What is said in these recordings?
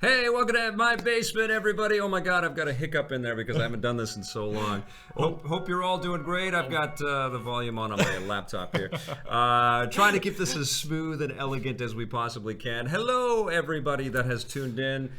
Hey, welcome to my basement, everybody. Oh my God, I've got a hiccup in there because I haven't done this in so long. Hope you're all doing great. I've got the volume on my laptop here. Trying to keep this as smooth and elegant as we possibly can. Hello, everybody that has tuned in.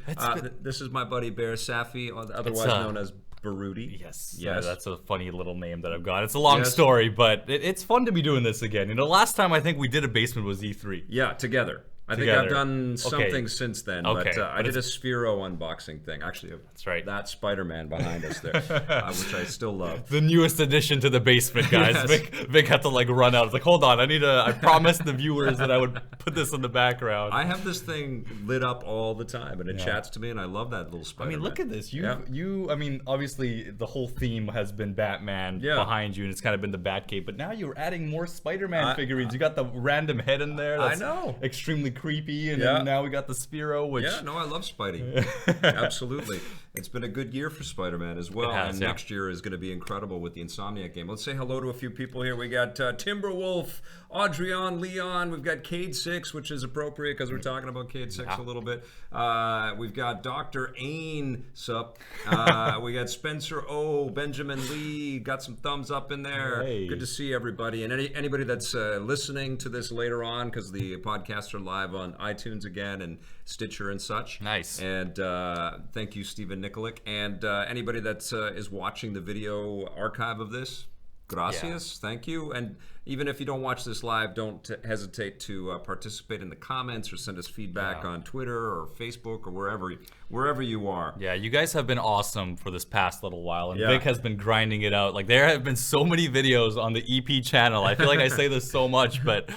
This is my buddy Bear Safi, otherwise known as Behrudy. Yes, that's a funny little name that I've got. It's a long story, but it's fun to be doing this again. You know, last time I think we did a basement was E3. Yeah, together. I think I've done something since then, but I did a Sphero unboxing thing. Actually, that's right. That Spider-Man behind us there, which I still love. The newest addition to the basement, guys. Yes. Vic had to like run out. It's like, hold on, I promised the viewers that I would put this in the background. I have this thing lit up all the time, and it chats to me, and I love that little Spider-Man. I mean, look at this. I mean, obviously the whole theme has been Batman behind you, and it's kind of been the Batcave, but now you're adding more Spider-Man figurines. You got the random head in there. That's extremely creepy, and then now we got the Sphero, which I love Spidey. Absolutely. It's been a good year for Spider-Man as well, and next year is going to be incredible with the Insomniac game. Let's say hello to a few people here. We got Timberwolf, Audrion, Leon. We've got Cade 6, which is appropriate because we're talking about Cade 6 a little bit. We've got Dr. Ain, sup. We got Spencer O, Benjamin Lee, got some thumbs up in there. Hey. Good to see everybody. And anybody that's listening to this later on, because the podcasts are live on iTunes again and Stitcher and such. Nice. And thank you, Stephen Nikolic. And anybody that is watching the video archive of this, gracias, thank you. And even if you don't watch this live, don't hesitate to participate in the comments or send us feedback on Twitter or Facebook or wherever you are. Yeah, you guys have been awesome for this past little while, and Vic has been grinding it out. Like, there have been so many videos on the EP channel. I feel like I say this so much, but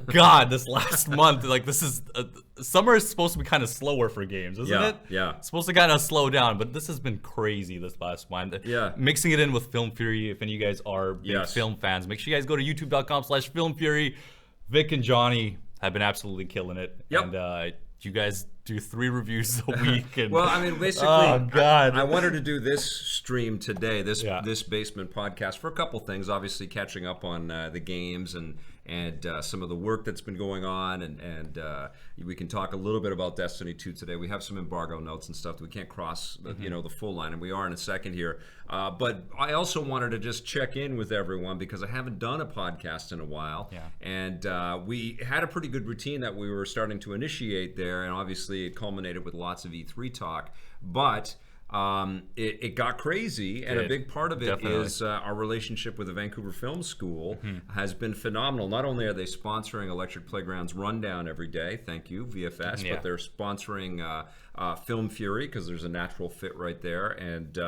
God, this last month, like, this is summer is supposed to be kind of slower for games, isn't it? Yeah. It's supposed to kind of slow down, but this has been crazy this last month. Yeah. Mixing it in with Film Fury, if any of you guys are big film fans, make sure you guys go to youtube.com/filmfury. Vic and Johnny have been absolutely killing it. Yep. And you guys do 3 reviews a week. And, well, I mean, basically, I wanted to do this stream today, this basement podcast, for a couple things. Obviously, catching up on the games and some of the work that's been going on, and we can talk a little bit about Destiny 2 today. We have some embargo notes and stuff that we can't cross, the full line, and we are in a second here. But I also wanted to just check in with everyone because I haven't done a podcast in a while, and we had a pretty good routine that we were starting to initiate there, and obviously it culminated with lots of E3 talk, but it got crazy, and a big part of it is our relationship with the Vancouver Film School has been phenomenal. Not only are they sponsoring Electric Playground's Rundown every day, thank you, VFS, but they're sponsoring Film Fury because there's a natural fit right there, and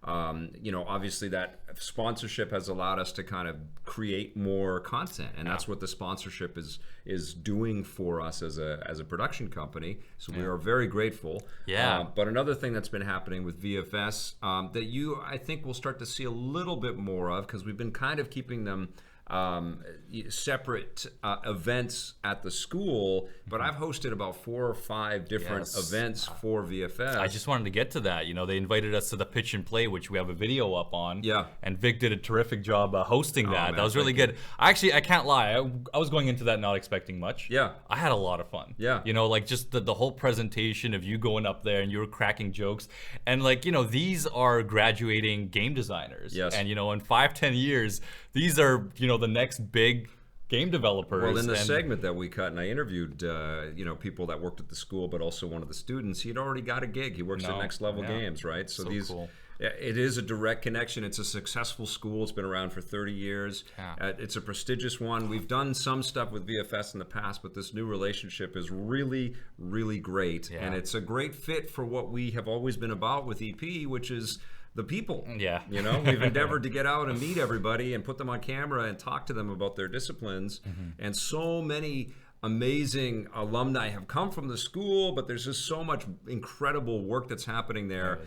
obviously that sponsorship has allowed us to kind of create more content, and that's what the sponsorship is doing for us as a production company. So we are very grateful. But another thing that's been happening with VFS that I think we'll start to see a little bit more of, because we've been kind of keeping them separate events at the school, but I've hosted about 4 or 5 different events for VFS. I just wanted to get to that. They invited us to the pitch and play, which we have a video up on. And Vic did a terrific job hosting that. That was really good. I can't lie. I was going into that not expecting much. I had a lot of fun. Like just the whole presentation of you going up there and you were cracking jokes. And these are graduating game designers. And in 5-10 years, these are, the next big game developers. Well, in the segment that we cut, and I interviewed, people that worked at the school, but also one of the students, he'd already got a gig. He works at Next Level Games, right? So these, cool. It is a direct connection. It's a successful school. It's been around for 30 years. It's a prestigious one. We've done some stuff with VFS in the past, but this new relationship is really, really great. And it's a great fit for what we have always been about with EP, which is the people. We've endeavored to get out and meet everybody and put them on camera and talk to them about their disciplines. And so many amazing alumni have come from the school, but there's just so much incredible work that's happening there.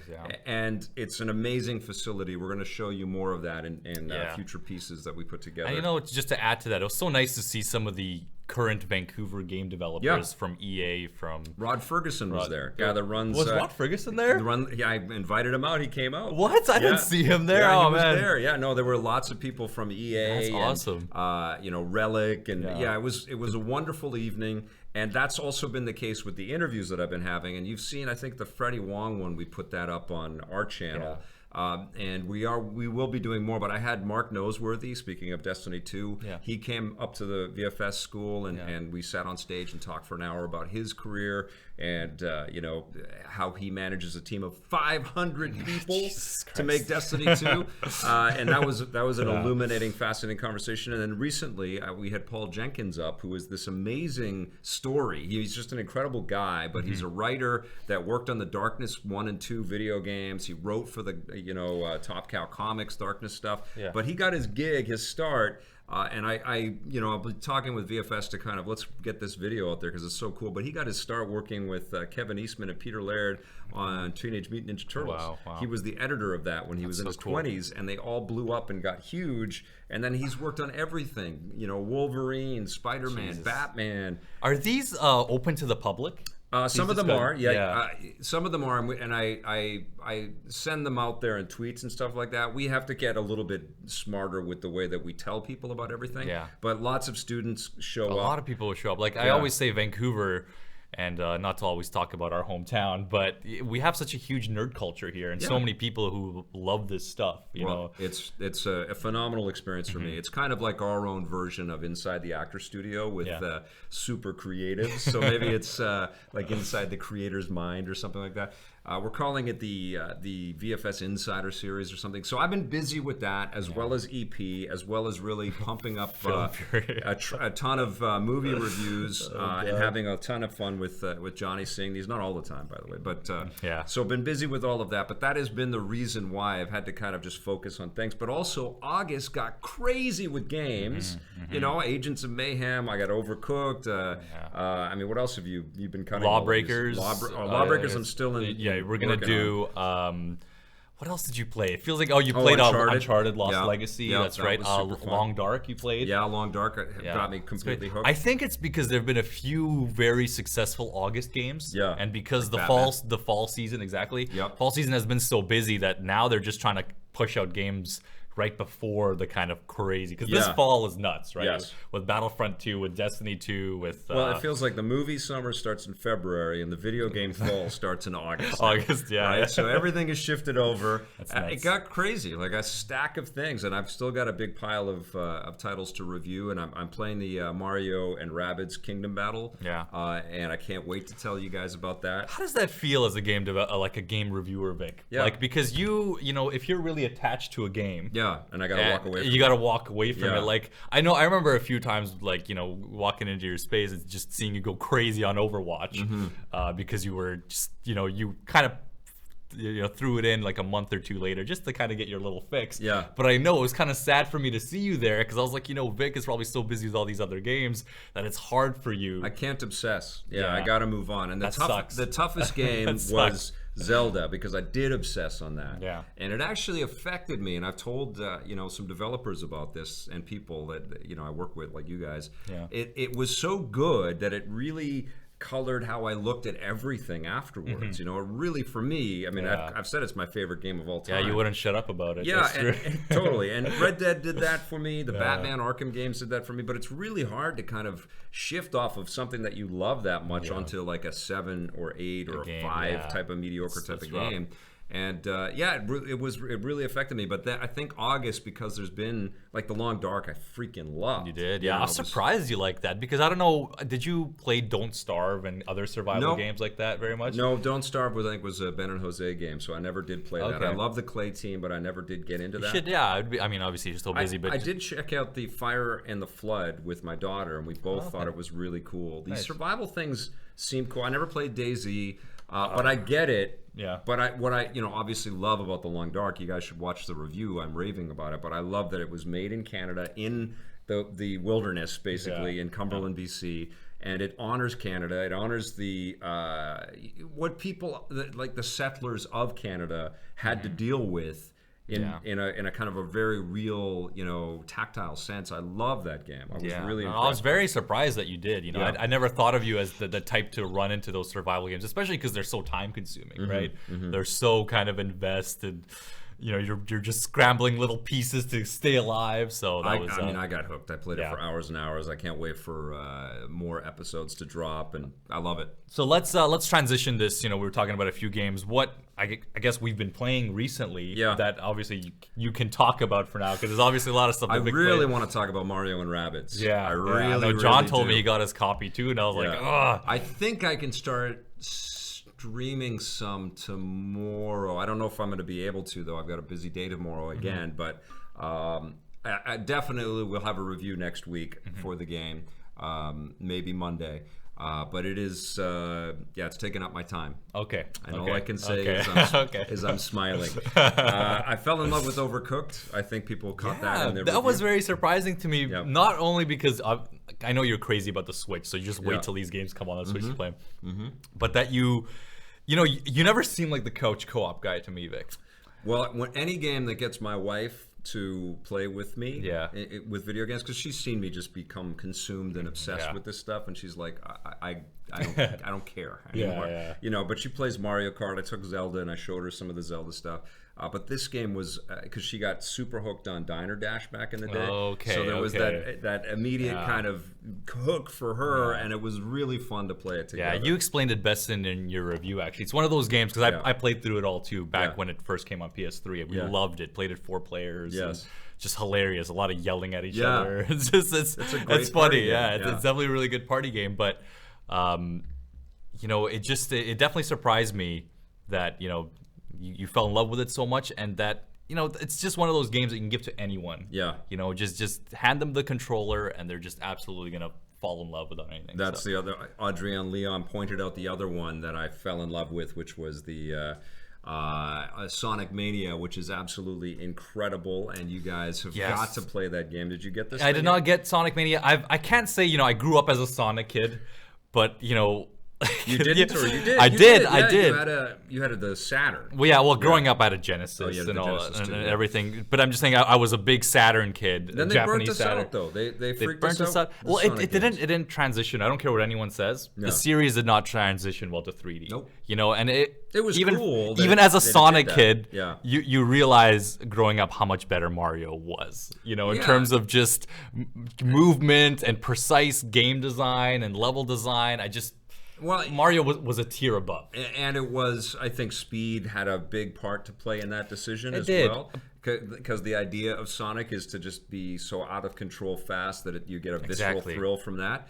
And it's an amazing facility. We're going to show you more of that in future pieces that we put together. And just to add to that, it was so nice to see some of the current Vancouver game developers from EA. From Rod Ferguson was there. Guy that runs. Was Rod Ferguson there? I invited him out. He came out. What? I didn't see him there. Yeah, oh he was man. there. Yeah, no, there were lots of people from EA. That's and, awesome. Relic, and it was a wonderful evening. And that's also been the case with the interviews that I've been having. And you've seen, I think, the Freddie Wong one. We put that up on our channel. Yeah. And we will be doing more, but I had Mark Noseworthy, speaking of Destiny 2, he came up to the VFS school and we sat on stage and talked for an hour about his career and how he manages a team of 500 people to make Destiny 2. And that was an illuminating, fascinating conversation. And then recently we had Paul Jenkins up, who is this amazing story. He's just an incredible guy, but he's a writer that worked on the Darkness 1 and 2 video games. He wrote for the Top Cow Comics, Darkness stuff. Yeah. But he got his gig, his start, and I'll be talking with VFS to kind of let's get this video out there because it's so cool. But he got his start working with Kevin Eastman and Peter Laird on Teenage Mutant Ninja Turtles. Wow. He was the editor of that when he was in his 20s, and they all blew up and got huge. And then he's worked on everything, Wolverine, Spider-Man, Batman. Are these open to the public? Some of them are, some of them are, and I send them out there in tweets and stuff like that. We have to get a little bit smarter with the way that we tell people about everything. Yeah. But lots of students show up. A lot of people will show up. Like I always say, Vancouver. And not to always talk about our hometown, but we have such a huge nerd culture here, and so many people who love this stuff. You know, it's a phenomenal experience for me. It's kind of like our own version of Inside the Actor Studio with super creatives. So maybe it's like Inside the Creator's Mind or something like that. We're calling it the VFS Insider Series or something. So I've been busy with that, as well as EP, as well as really pumping up a ton of movie reviews and having a ton of fun with Johnny Singh. He's not all the time, by the way, but so been busy with all of that. But that has been the reason why I've had to kind of just focus on things. But also August got crazy with games. Agents of Mayhem. I got Overcooked. I mean, what else have you been kind of Lawbreakers? Lawbreakers. I'm still in. Yeah, we're gonna do. What else did you play? It feels like you played Uncharted Lost Legacy. That's right. Long Dark you played. Yeah, Long Dark got me completely hooked. I think it's because there have been a few very successful August games. Yeah, and because the fall season fall season has been so busy that now they're just trying to push out games right before the kind of crazy, because this fall is nuts, right? Yes. With Battlefront 2, with Destiny 2, with it feels like the movie summer starts in February and the video game fall starts in August. Right? So everything is shifted over. It got crazy, like a stack of things, and I've still got a big pile of titles to review, and I'm playing the Mario and Rabbids Kingdom Battle. And I can't wait to tell you guys about that. How does that feel as a game like a game reviewer, Vic? Like, because if you're really attached to a game. And I gotta walk away from it. You gotta walk away from it. Like, I remember a few times, like, walking into your space and just seeing you go crazy on Overwatch because you were just, you kind of threw it in like a month or two later just to kind of get your little fix. But I know it was kind of sad for me to see you there because I was like, Vic is probably so busy with all these other games that it's hard for you. I can't obsess. I gotta move on. And the toughest game was Zelda, because I did obsess on that. And it actually affected me, and I've told some developers about this and people that I work with, like you guys. It was so good that it really colored how I looked at everything afterwards. It really, for me, I mean, I've said it's my favorite game of all time. Yeah, you wouldn't shut up about it. And totally. And Red Dead did that for me. The Batman Arkham games did that for me. But it's really hard to kind of shift off of something that you love that much onto like a 7 or 8 or a 5 type of mediocre type of game. And it really affected me. But I think August, because there's been like the Long Dark, I freaking loved. You did, I was surprised you liked that, because I don't know, did you play Don't Starve and other survival games like that very much? No, Don't Starve was a Ben and Jose game, so I never did play that. I love the Clay team, but I never did get into that. I mean, obviously you're still busy, but I did check out the Fire and the Flood with my daughter, and we both thought it was really cool. These survival things seem cool. I never played DayZ. But I get it. But what I obviously love about the Long Dark, you guys should watch the review. I'm raving about it. But I love that it was made in Canada, in the wilderness, basically, in Cumberland, BC, and it honors Canada. It honors the what people like the settlers of Canada had to deal with. in a kind of a very real, tactile sense. I love that game. I was really impressed. I was very surprised that you did. I never thought of you as the type to run into those survival games, especially because they're so time consuming, right? They're so kind of invested. You're just scrambling little pieces to stay alive. So that I got hooked. I played it for hours and hours. I can't wait for more episodes to drop, and I love it. So let's transition this. We were talking about a few games. What I guess we've been playing recently that obviously you can talk about for now, because there's obviously a lot of stuff. I really want to talk about Mario and Rabbids. Yeah, I really. I know John told me he got his copy too, and I was like, ugh. I think I can start streaming some tomorrow. I don't know if I'm going to be able to, though. I've got a busy day tomorrow again, but I definitely will have a review next week for the game, maybe Monday. But it is, it's taking up my time. Okay. And all I can say is I'm smiling. I fell in love with Overcooked. I think people caught that in their review. Was very surprising to me, not only because I know you're crazy about the Switch, so you just wait till these games come on the Switch to play them, but that you never seem like the couch co-op guy to me, Vic. Well, when any game that gets my wife to play with me with video games, because she's seen me just become consumed and obsessed with this stuff, and she's like, I don't care anymore. But she plays Mario Kart. I took Zelda and I showed her some of the Zelda stuff. But this game was because she got super hooked on Diner Dash back in the day. So there was that immediate kind of hook for her, and it was really fun to play it together. Yeah, you explained it best in your review, actually. It's one of those games, because I played through it all too back when it first came on PS3. We loved it. Played it 4 players. Yes. Just hilarious. A lot of yelling at each other. It's funny. It's definitely a really good party game. But it definitely surprised me that you fell in love with it so much, and that it's just one of those games that you can give to anyone. Just hand them the controller and they're just absolutely gonna fall in love with anything. That's the other. Adrian Leon pointed out the other one that I fell in love with, which was the Sonic Mania, which is absolutely incredible, and you guys have got to play that game. Did you get this? I did not get Sonic Mania. I can't say I grew up as a Sonic kid, but You didn't, or you did? I did. I did. You had the Saturn. Well, growing up, I had a Genesis and all and everything. But I'm just saying, I was a big Saturn kid. Then they Japanese burnt us Saturn. out, though. They freaked us out. Well, it didn't transition. I don't care what anyone says. No. The series did not transition well to 3D. Nope. And it was cool. Even as a Sonic kid, you realize growing up how much better Mario was. In terms of just movement and precise game design and level design. Mario was a tier above. And it was, I think speed had a big part to play in that decision as well. Because the idea of Sonic is to just be so out of control fast that you get a visceral thrill from that.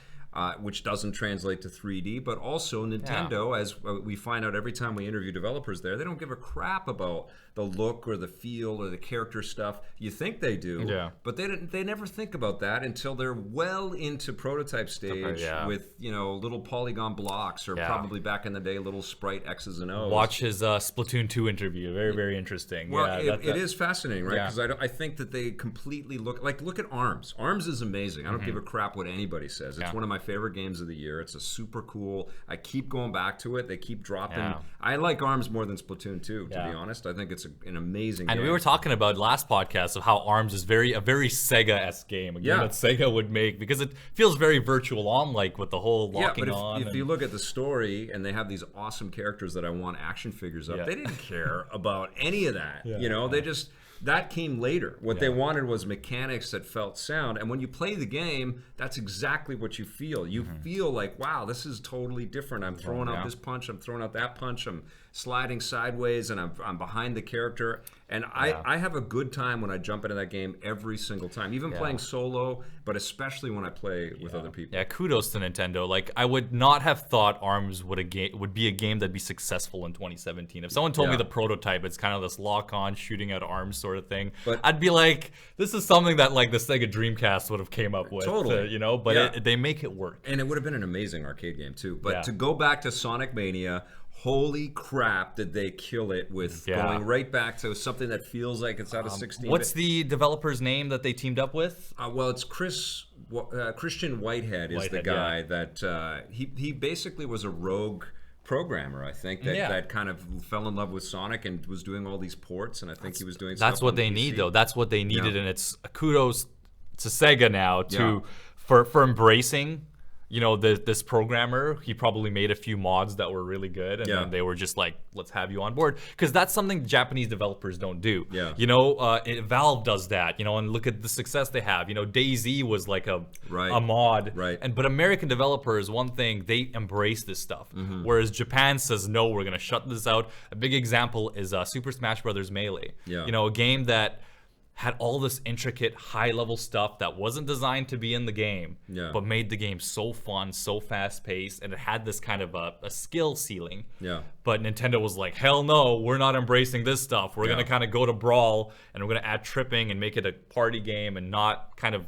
Which doesn't translate to 3D, but also Nintendo, as we find out every time we interview developers there, they don't give a crap about the look or the feel or the character stuff. You think they do, but they never think about that until they're well into prototype stage with little polygon blocks, or probably back in the day little sprite X's and O's. Watch his Splatoon 2 interview. Very, very interesting. Well, it is fascinating, right? Because I think that they completely look at ARMS. ARMS is amazing. I don't give a crap what anybody says. It's one of my favorite games of the year. It's a super cool. I keep going back to it. They keep dropping. I like ARMS more than Splatoon 2, to be honest. I think it's an amazing game. And we were talking about last podcast of how ARMS is a very Sega-esque game. A game that Sega would make, because it feels very virtual on, like with the whole locking on. If you look at the story, and they have these awesome characters that I want action figures of, they didn't care about any of that. They just... That came later. What they wanted was mechanics that felt sound. And when you play the game, that's exactly what you feel. You feel like, wow, this is totally different. I'm throwing out this punch. I'm throwing out that punch. I'm sliding sideways, and I'm behind the character. And I have a good time when I jump into that game every single time, even playing solo, but especially when I play with other people. Yeah, kudos to Nintendo. Like, I would not have thought ARMS would be a game that'd be successful in 2017. If someone told me the prototype, it's kind of this lock-on, shooting out arms sort of thing, but I'd be like, this is something that like the Sega Dreamcast would have came up with. Totally. But they make it work. And it would have been an amazing arcade game too. But to go back to Sonic Mania, holy crap, did they kill it with going right back to something that feels like it's out of 16. What's the developer's name that they teamed up with? Well, it's Christian Whitehead is the guy that he basically was a rogue programmer, I think, that kind of fell in love with Sonic and was doing all these ports, and I think he was doing that's stuff what on they PC. need, though. That's what they needed, and it's kudos to Sega now for embracing, you know, this programmer. He probably made a few mods that were really good, and then they were just like, let's have you on board, because that's something Japanese developers don't do. You know, Valve does that, you know, and look at the success they have. You know, DayZ was like a mod, but American developers, one thing, they embrace this stuff, whereas Japan says, no, we're gonna shut this out. A big example is Super Smash Bros. Melee. You know, a game that had all this intricate high-level stuff that wasn't designed to be in the game, but made the game so fun, so fast-paced, and it had this kind of a skill ceiling. But Nintendo was like, hell no, we're not embracing this stuff. We're gonna kind of go to Brawl, and we're gonna add tripping and make it a party game and not kind of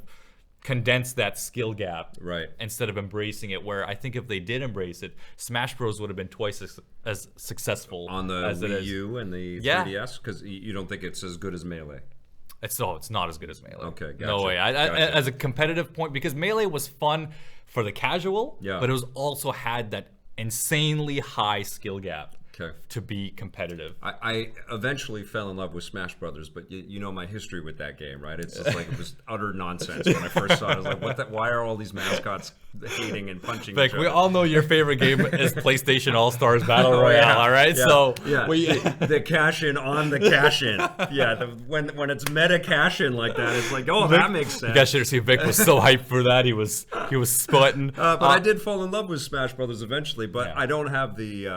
condense that skill gap instead of embracing it, where I think if they did embrace it, Smash Bros would have been twice as successful on the Wii U and the 3DS, because you don't think it's as good as Melee. It's not as good as Melee. Okay, gotcha. No way. As a competitive point, because Melee was fun for the casual, but it was also had that insanely high skill gap to be competitive. I eventually fell in love with Smash Brothers, but you know my history with that game, right? It's just like it was utter nonsense when I first saw it. I was like, why are all these mascots hating and punching each other? We all know your favorite game is PlayStation All-Stars Battle Royale, all right? So the cash-in on the cash-in. When it's meta cash-in like that, it's like, oh, that makes sense. You guys should have seen Vic was so hyped for that. He was sweating. But I did fall in love with Smash Brothers eventually, but I don't have the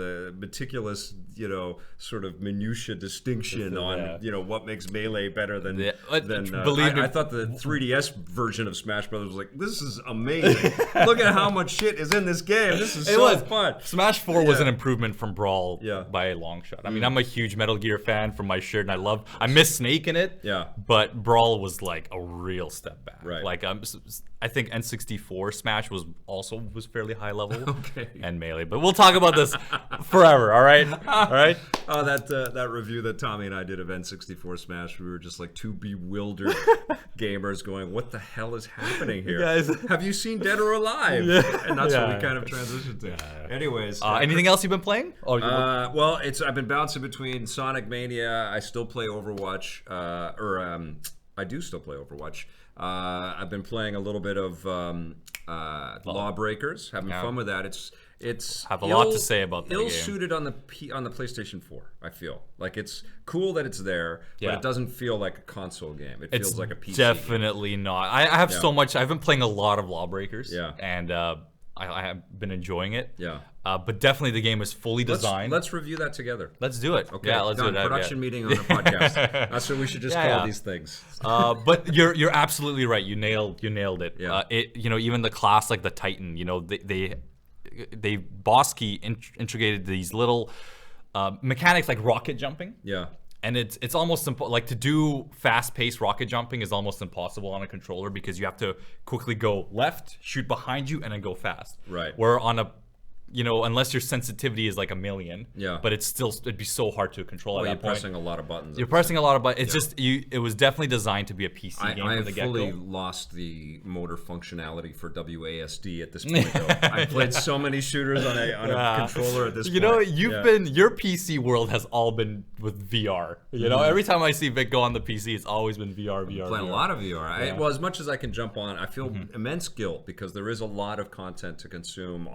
the meticulous, sort of minutia distinction on, what makes Melee better than. Believe me, I thought the 3DS version of Smash Brothers was like, this is amazing. Look at how much shit is in this game. This is so fun. Smash 4 was an improvement from Brawl by a long shot. I mean, I'm a huge Metal Gear fan from my shirt, and I miss Snake in it. But Brawl was like a real step back. Like I think N64 Smash was fairly high level, and Melee. But we'll talk about this forever. All right. Oh, that review that Tommy and I did of N64 Smash, we were just like two bewildered gamers going, "What the hell is happening here? Guys, have you seen Dead or Alive?" And that's what we kind of transitioned to. Anyways, anything else you've been playing? Well, I've been bouncing between Sonic Mania. I still play Overwatch, I do still play Overwatch. I've been playing a little bit of Lawbreakers, having fun with that. It's have a lot to say about that game. Ill-suited on the PlayStation 4. I feel like it's cool that it's there, but it doesn't feel like a console game. It feels like a PC. Definitely game. Not. I have so much. I've been playing a lot of Lawbreakers. And I have been enjoying it. But definitely the game is fully designed. Let's review that together. Let's do it. Okay. Yeah, let's do it. Production meeting on the podcast. That's what we should just call these things. But you're absolutely right. You nailed it. Even the class like the Titan. They boss key integrated these little mechanics like rocket jumping. And it's almost like to do fast-paced rocket jumping is almost impossible on a controller, because you have to quickly go left, shoot behind you, and then go fast. Where on a unless your sensitivity is like 1 million, but it'd be so hard to control at that point. You're pressing a lot of buttons. You're pressing a lot of buttons. It's just it was definitely designed to be a PC game from the get-go. I have fully lost the motor functionality for WASD at this point, though. I've played so many shooters on a controller at this point. Your PC world has all been with VR. Every time I see Vic go on the PC, it's always been VR. I'm playing a lot of VR. Well, as much as I can jump on, I feel immense guilt, because there is a lot of content to consume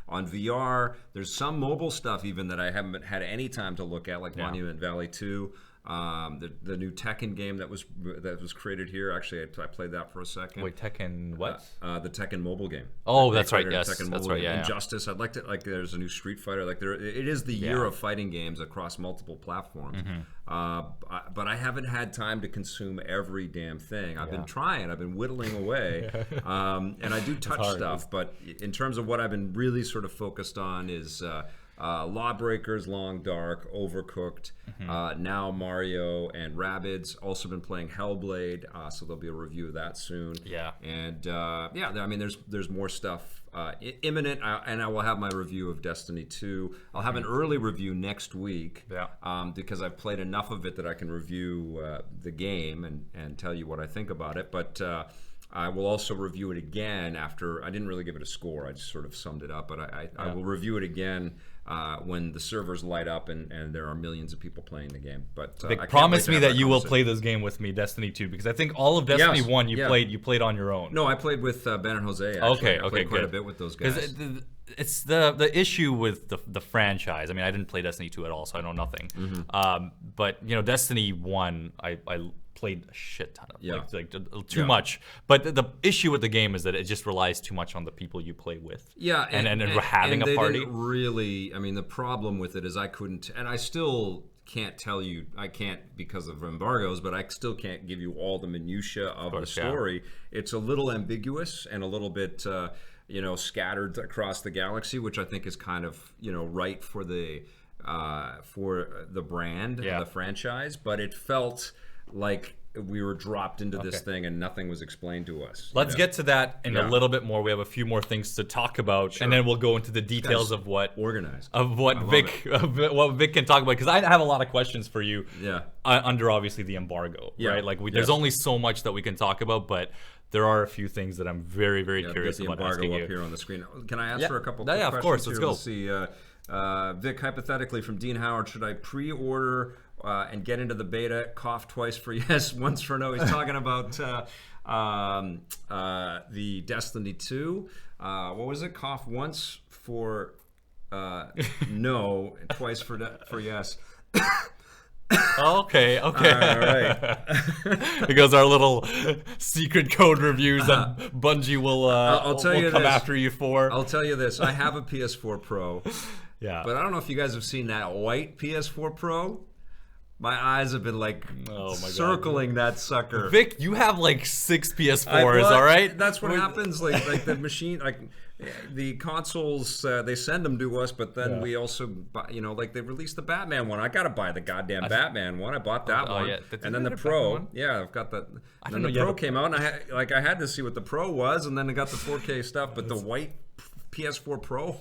on VR. There's some mobile stuff even that I haven't had any time to look at, like Monument Valley 2. The new Tekken game that was created here. Actually, I played that for a second. Wait, Tekken what? The Tekken mobile game. Oh, that's right. Yes, Tekken that's right. Yeah, Injustice. I'd like to there's a new Street Fighter. It is the year of fighting games across multiple platforms. But I haven't had time to consume every damn thing. I've been trying. I've been whittling away, and I do touch stuff. But in terms of what I've been really sort of focused on is. Lawbreakers, Long Dark, Overcooked, now Mario and Rabbids. Also been playing Hellblade, so there'll be a review of that soon. And I mean, there's more stuff imminent, and I will have my review of Destiny 2. I'll have an early review next week, because I've played enough of it that I can review the game and tell you what I think about it. But I will also review it again after. I didn't really give it a score. I just sort of summed it up. But I will review it again when the servers light up and there are millions of people playing the game. But promise me that you will play this game with me, Destiny 2, because I think all of Destiny 1 you played on your own. No, I played with Ben and Jose. Actually. I played quite a bit with those guys. It's the issue with the franchise. I mean, I didn't play Destiny 2 at all, so I know nothing. But Destiny 1, I played a shit ton of, like too much. But the issue with the game is that it just relies too much on the people you play with. Yeah, and having a party. Didn't really, I mean, the problem with it is I couldn't, and I still can't tell you. I can't because of embargoes, but I still can't give you all the minutia of the story. Yeah. It's a little ambiguous and a little bit. Scattered across the galaxy, which I think is kind of right for the brand, the franchise. But it felt like we were dropped into this thing and nothing was explained to us. Let's get to that in a little bit more. We have a few more things to talk about, and then we'll go into the details of what Vic can talk about, because I have a lot of questions for you. Under obviously the embargo, right? Like there's only so much that we can talk about, but there are a few things that I'm very, very curious about asking you. Up here on the screen. Can I ask for a couple quick questions? Of course. Let's go. Let's see. Vic, hypothetically, from Dean Howard, should I pre-order and get into the beta? Cough twice for yes, once for no. He's talking about the Destiny 2. What was it? Cough once for no, and twice for yes. Okay. All right. Because our little secret code reviews that Bungie will come after you for. I'll tell you this. I have a PS4 Pro. Yeah. But I don't know if you guys have seen that white PS4 Pro. My eyes have been circling that sucker. Vic, you have like 6 PS4s, all right? That's what happens. Like the machine, the consoles, they send them to us, but then we also buy, they released the Batman one. I gotta buy the goddamn Batman one. I bought that one. Yeah. And then the Pro. Yeah, I've got that. And then the Pro came out, and I had to see what the Pro was, and then I got the 4K stuff, but the white PS4 Pro.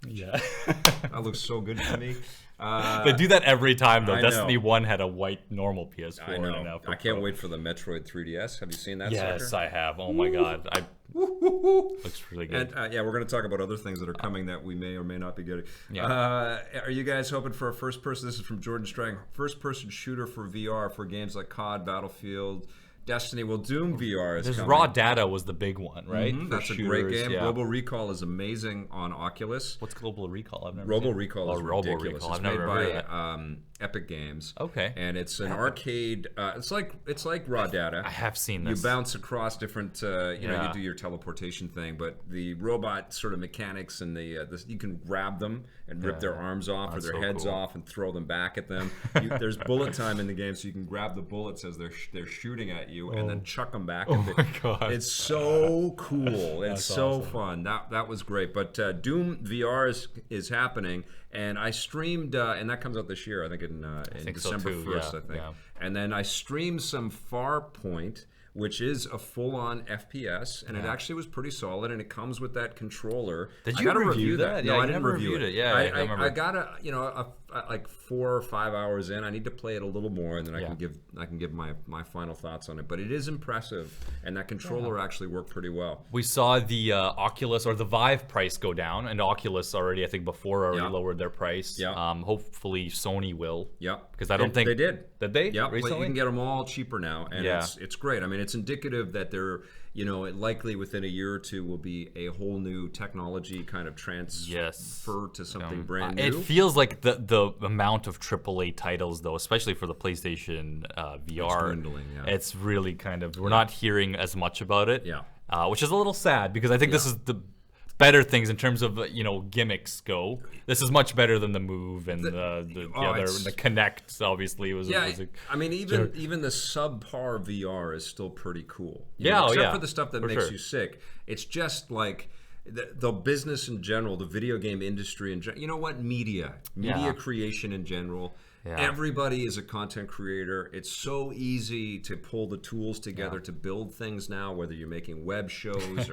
Yeah. That looks so good to me. They do that every time, though. Destiny 1 had a white normal PS4. I know. I can't wait for the Metroid 3DS. Have you seen that? Yes, sucker? I have. Oh my god. Looks really good. And we're going to talk about other things that are coming that we may or may not be getting. Yeah. Are you guys hoping for a first person? This is from Jordan Strang. First person shooter for VR for games like COD, Battlefield, Destiny. Well, Doom VR is coming. Raw Data was the big one, right? That's a great game. Yeah. Global Recall is amazing on Oculus. What's Global Recall? I've never Robo seen Recall is ridiculous. It's made by Epic Games. Okay. And it's an arcade. It's like Raw Data. I have seen this. You bounce across different. You do your teleportation thing, but the robot sort of mechanics and you can grab them and rip their arms off or their heads off and throw them back at them. There's bullet time in the game, so you can grab the bullets as they're shooting at you and then chuck them back. My god! It's so cool. It's so fun. That was great. But Doom VR is happening, and I streamed, and that comes out this year. I think in December 1st. I think. Yeah. And then I streamed some Farpoint, which is a full-on FPS, and it actually was pretty solid, and it comes with that controller. Did you review that? No, I didn't review it. Yeah, I got like 4 or 5 hours in. I need to play it a little more, and then I can give my final thoughts on it. But it is impressive, and that controller actually worked pretty well. We saw the Oculus or the Vive price go down, and Oculus already, I think before, already lowered their price. Yeah. Hopefully Sony will. Yeah. Because I don't think they did. Did they? Yeah. Recently? You can get them all cheaper now, and it's great. I mean, it's indicative that they're likely within a year or two will be a whole new technology kind of transfer to something brand new. It feels like the amount of AAA titles, though, especially for the PlayStation VR, it's dwindling, it's really kind of, we're not hearing as much about it, which is a little sad, because I think this is the better things in terms of gimmicks go. This is much better than the Move and the Kinect. Obviously, was I mean, even the subpar VR is still pretty cool. Except for the stuff that makes you sick. It's just like the business in general, the video game industry in general. You know what? Media creation in general. Yeah. Everybody is a content creator. It's so easy to pull the tools together to build things now, whether you're making web shows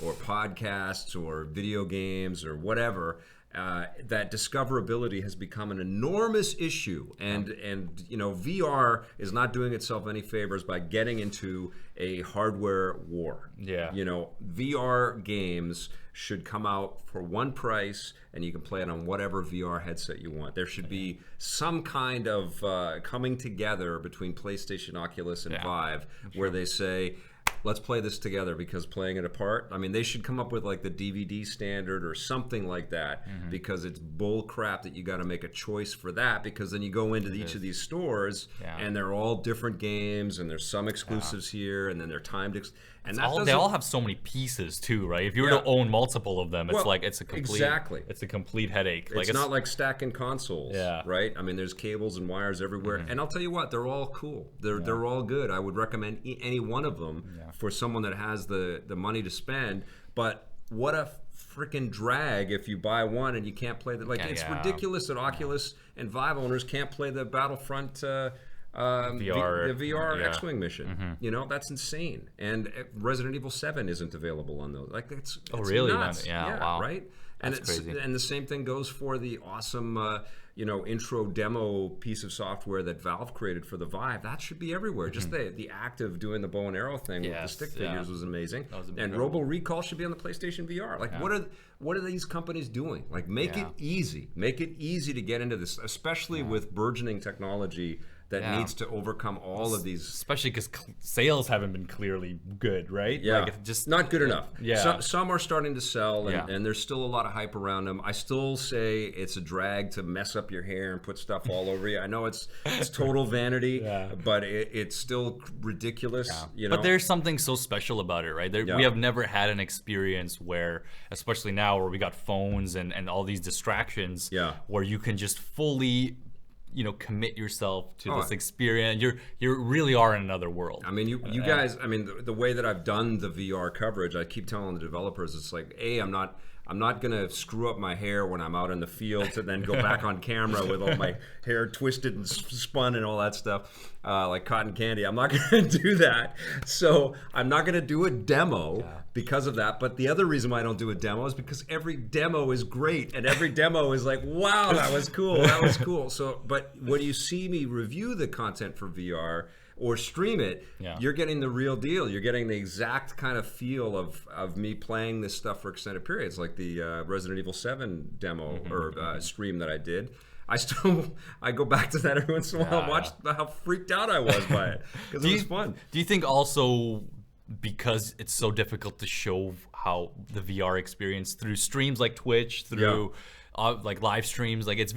or podcasts or video games or whatever. that discoverability has become an enormous issue, and VR is not doing itself any favors by getting into a hardware war. VR games should come out for one price, and you can play it on whatever VR headset you want. There should be some kind of coming together between PlayStation, Oculus, and Vive, where they say, let's play this together, because playing it apart, I mean, they should come up with like the DVD standard or something like that, because it's bull crap that you got to make a choice for that, because then you go into each of these stores and they're all different games, and there's some exclusives here, and then they're timed. And they all have so many pieces too, right? If you were to own multiple of them, it's it's a complete it's a complete headache. It's not like stacking consoles, right? I mean, there's cables and wires everywhere, and I'll tell you what, they're all cool. They're all good. I would recommend any one of them for someone that has the money to spend. But what a freaking drag if you buy one and you can't play the it's ridiculous that Oculus and Vive owners can't play the Battlefront. VR, the VR X-Wing mission, that's insane. And Resident Evil 7 isn't available on those. Like it's really nuts. wow. Right. And that's crazy. And the same thing goes for the awesome intro demo piece of software that Valve created for the Vive. That should be everywhere. Just the act of doing the bow and arrow thing with the stick figures was amazing. And Robo Recall should be on the PlayStation VR. Like what are these companies doing? Like make it easy. Make it easy to get into this, especially with burgeoning technology that needs to overcome all of these. Especially because sales haven't been clearly good, right? Yeah, like just not good enough. Yeah, some are starting to sell, and there's still a lot of hype around them. I still say it's a drag to mess up your hair and put stuff all over you. I know it's total vanity, but it's still ridiculous. But there's something so special about it, right? We have never had an experience where, especially now, where we got phones and all these distractions, where you can just fully commit yourself to this experience. You really are in another world. I mean, you guys, I mean, the way that I've done the VR coverage, I keep telling the developers, it's like, I'm not gonna screw up my hair when I'm out in the field to then go back on camera with all my hair twisted and spun and all that stuff, like cotton candy. I'm not gonna do that. So I'm not gonna do a demo because of that. But the other reason why I don't do a demo is because every demo is great, and every demo is like, wow, that was cool, that was cool. So, but when you see me review the content for VR or stream it, you're getting the real deal. You're getting the exact kind of feel of me playing this stuff for extended periods, like the Resident Evil 7 demo or stream that I did. I go back to that every once in a while and watch how freaked out I was by it, because it was fun. Do you think also, because it's so difficult to show how the VR experience through streams like Twitch, through like live streams, like it's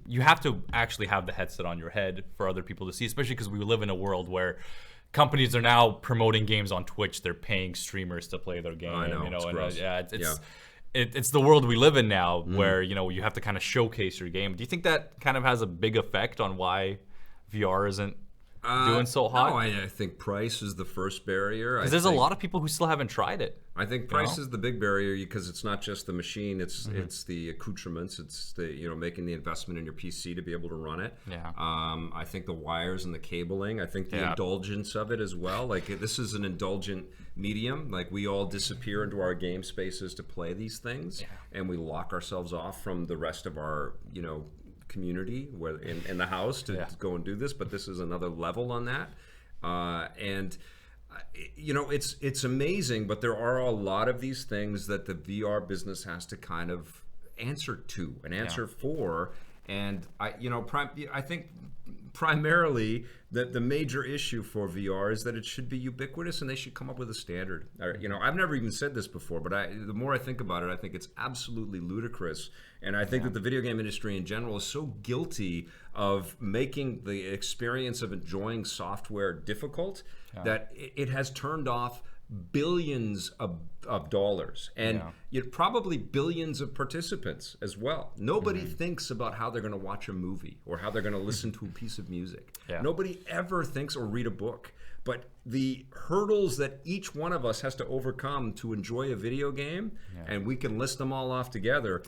you have to actually have the headset on your head for other people to see, especially because we live in a world where companies are now promoting games on Twitch. They're paying streamers to play their game. I know, it's gross. It's the world we live in now, where you have to kind of showcase your game. Do you think that kind of has a big effect on why VR isn't doing so hot? No, I think price is the first barrier. Because there's a lot of people who still haven't tried it. I think price is the big barrier, because it's not just the machine; it's the accoutrements, it's the making the investment in your PC to be able to run it. I think the wires and the cabling. I think the indulgence of it as well. Like this is an indulgent medium. Like we all disappear into our game spaces to play these things, and we lock ourselves off from the rest of our community in the house to go and do this. But this is another level on that, and it's amazing. But there are a lot of these things that the VR business has to kind of answer to and answer for, and I think primarily the major issue for VR is that it should be ubiquitous, and they should come up with a standard. I've never even said this before, but the more I think about it, I think it's absolutely ludicrous. And I think that the video game industry in general is so guilty of making the experience of enjoying software difficult that it has turned off billions of dollars, and probably billions of participants as well. Nobody thinks about how they're going to watch a movie or how they're going to listen to a piece of music. Nobody ever thinks or read a book. But the hurdles that each one of us has to overcome to enjoy a video game, and we can list them all off together,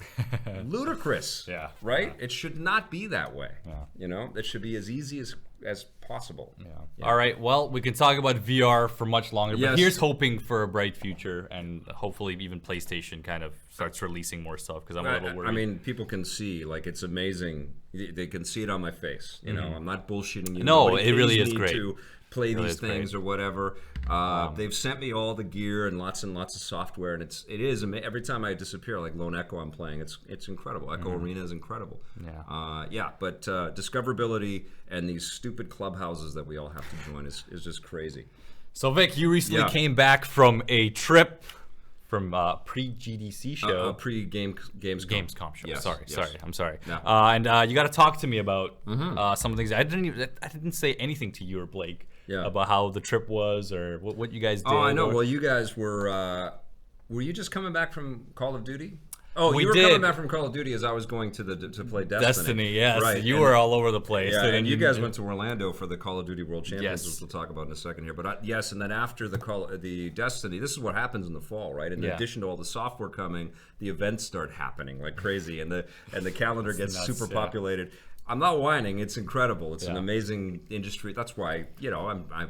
ludicrous, right? It should not be that way. It should be as easy as as possible. Yeah. All right. Well, we can talk about VR for much longer, but here's hoping for a bright future, and hopefully even PlayStation kind of starts releasing more stuff, because I'm a little worried. I mean, people can see, like, it's amazing. They can see it on my face. You know, I'm not bullshitting you. No, it really is great. To play these things or whatever. They've sent me all the gear and lots of software, and it is every time I disappear, like Lone Echo I'm playing, it's incredible. Echo Arena is incredible. But discoverability and these stupid clubhouses that we all have to join is just crazy. So Vic, you recently came back from a trip from pre-GDC show, Gamescom show. Yes, sorry, I'm sorry. No. And you got to talk to me about some of the things. I didn't say anything to you or Blake about how the trip was or what you guys did. Oh, I know. Well, you guys were you just coming back from Call of Duty? Oh, we you were did. coming back from Call of Duty as I was going to play Destiny. Yes. Right. You were all over the place. Yeah, and you guys went to Orlando for the Call of Duty World Championships, which we'll talk about in a second here. But and then after the Destiny, this is what happens in the fall, right? In addition to all the software coming, the events start happening like crazy, and the calendar gets nuts, super populated. I'm not whining. It's incredible. It's an amazing industry. That's why, I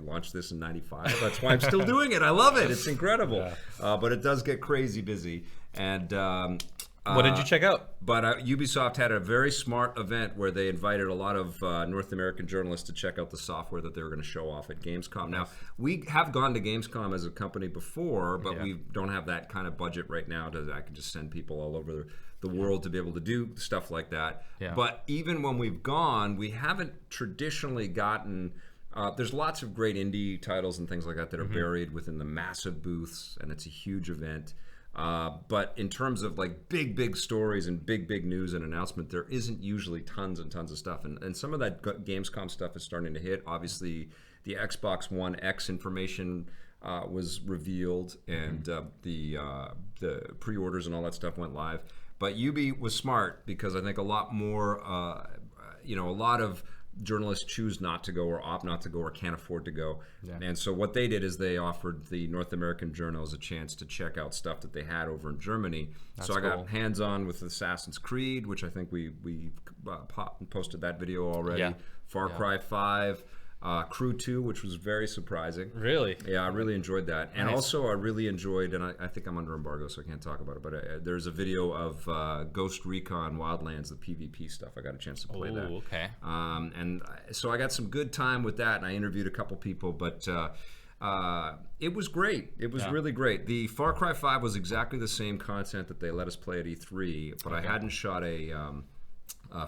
launched this in '95. That's why I'm still doing it. I love it. It's incredible. But it does get crazy busy. And what did you check out? But Ubisoft had a very smart event where they invited a lot of North American journalists to check out the software that they were going to show off at Gamescom. Now, we have gone to Gamescom as a company before, but we don't have that kind of budget right now. I can just send people all over the world to be able to do stuff like that. But even when we've gone, we haven't traditionally gotten... there's lots of great indie titles and things like that are buried within the massive booths, and it's a huge event. But in terms of like big stories and big news and announcement, there isn't usually tons and tons of stuff. And some of that Gamescom stuff is starting to hit. Obviously, the Xbox One X information was revealed, and the pre-orders and all that stuff went live. But Ubi was smart, because I think a lot more, a lot of journalists choose not to go or opt not to go or can't afford to go. And so what they did is they offered the North American journals a chance to check out stuff that they had over in Germany. So I got hands-on with Assassin's Creed, which I think we posted that video already. Far Cry 5. Crew 2, which was very surprising. Really? Yeah, I really enjoyed that. And also I really enjoyed, and I think I'm under embargo, so I can't talk about it, but there's a video of Ghost Recon Wildlands, the PvP stuff. I got a chance to play that. Okay. And so I got some good time with that, and I interviewed a couple people, but it was great. It was really great. The Far Cry 5 was exactly the same content that they let us play at E3, but I hadn't shot a...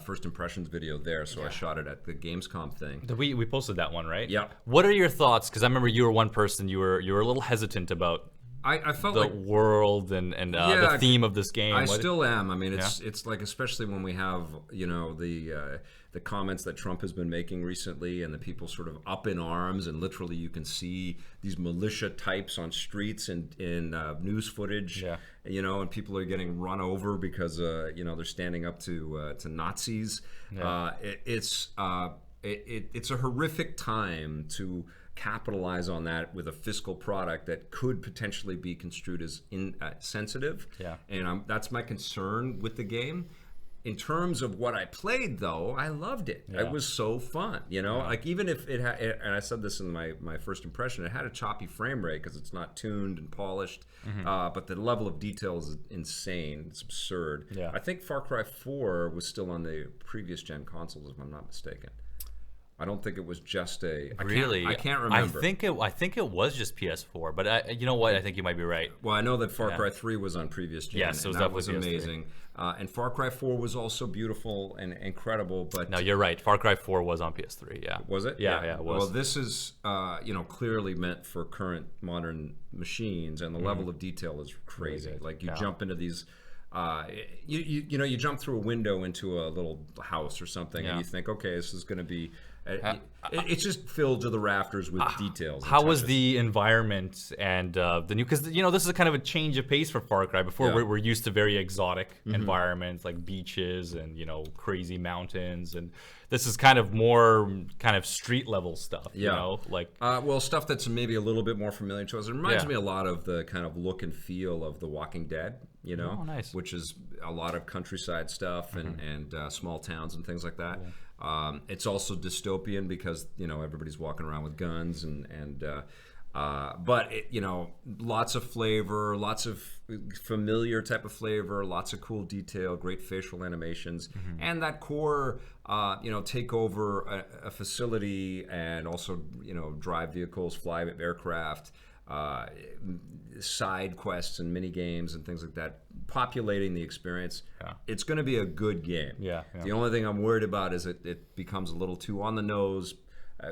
first impressions video there, so I shot it at the Gamescom thing. We posted that one, right? Yeah. What are your thoughts? Because I remember you were one person, you were a little hesitant about I felt the like world and the theme of this game. I still am. I mean, it's like, especially when we have the comments that Trump has been making recently, and the people sort of up in arms, and literally you can see these militia types on streets and in news footage. And people are getting run over because they're standing up to Nazis. It's a horrific time to capitalize on that with a fiscal product that could potentially be construed as insensitive. And that's my concern with the game. In terms of what I played, though, I loved it. It was so fun, like, even if it had, and I said this in my first impression, it had a choppy frame rate because it's not tuned and polished, but the level of detail is insane. It's absurd. I think Far Cry 4 was still on the previous gen consoles, if I'm not mistaken. I don't think it was just I can't remember. I think it was just PS4, but you know what? I think you might be right. Well, I know that Far Cry 3 was on previous gen, and that was amazing. And Far Cry 4 was also beautiful and incredible. But no, you're right. Far Cry 4 was on PS3. Yeah. Was it? Yeah, it was. Well, this is clearly meant for current modern machines, and the level of detail is crazy. Really, like you jump into these. You jump through a window into a little house or something, and you think, okay, this is going to be. It's just filled to the rafters with details. How was the environment and the new? Because this is a kind of a change of pace for Far Cry. Before we're used to very exotic environments like beaches and crazy mountains, and this is kind of more kind of street level stuff. Well, stuff that's maybe a little bit more familiar to us. It reminds me a lot of the kind of look and feel of The Walking Dead. Nice. Which is a lot of countryside stuff and small towns and things like that. It's also dystopian because everybody's walking around with guns but lots of flavor, lots of familiar type of flavor, lots of cool detail, great facial animations, and that core, take over a facility and also drive vehicles, fly aircraft, side quests and mini games and things like that, populating the experience. It's going to be a good game. The only thing I'm worried about is it becomes a little too on the nose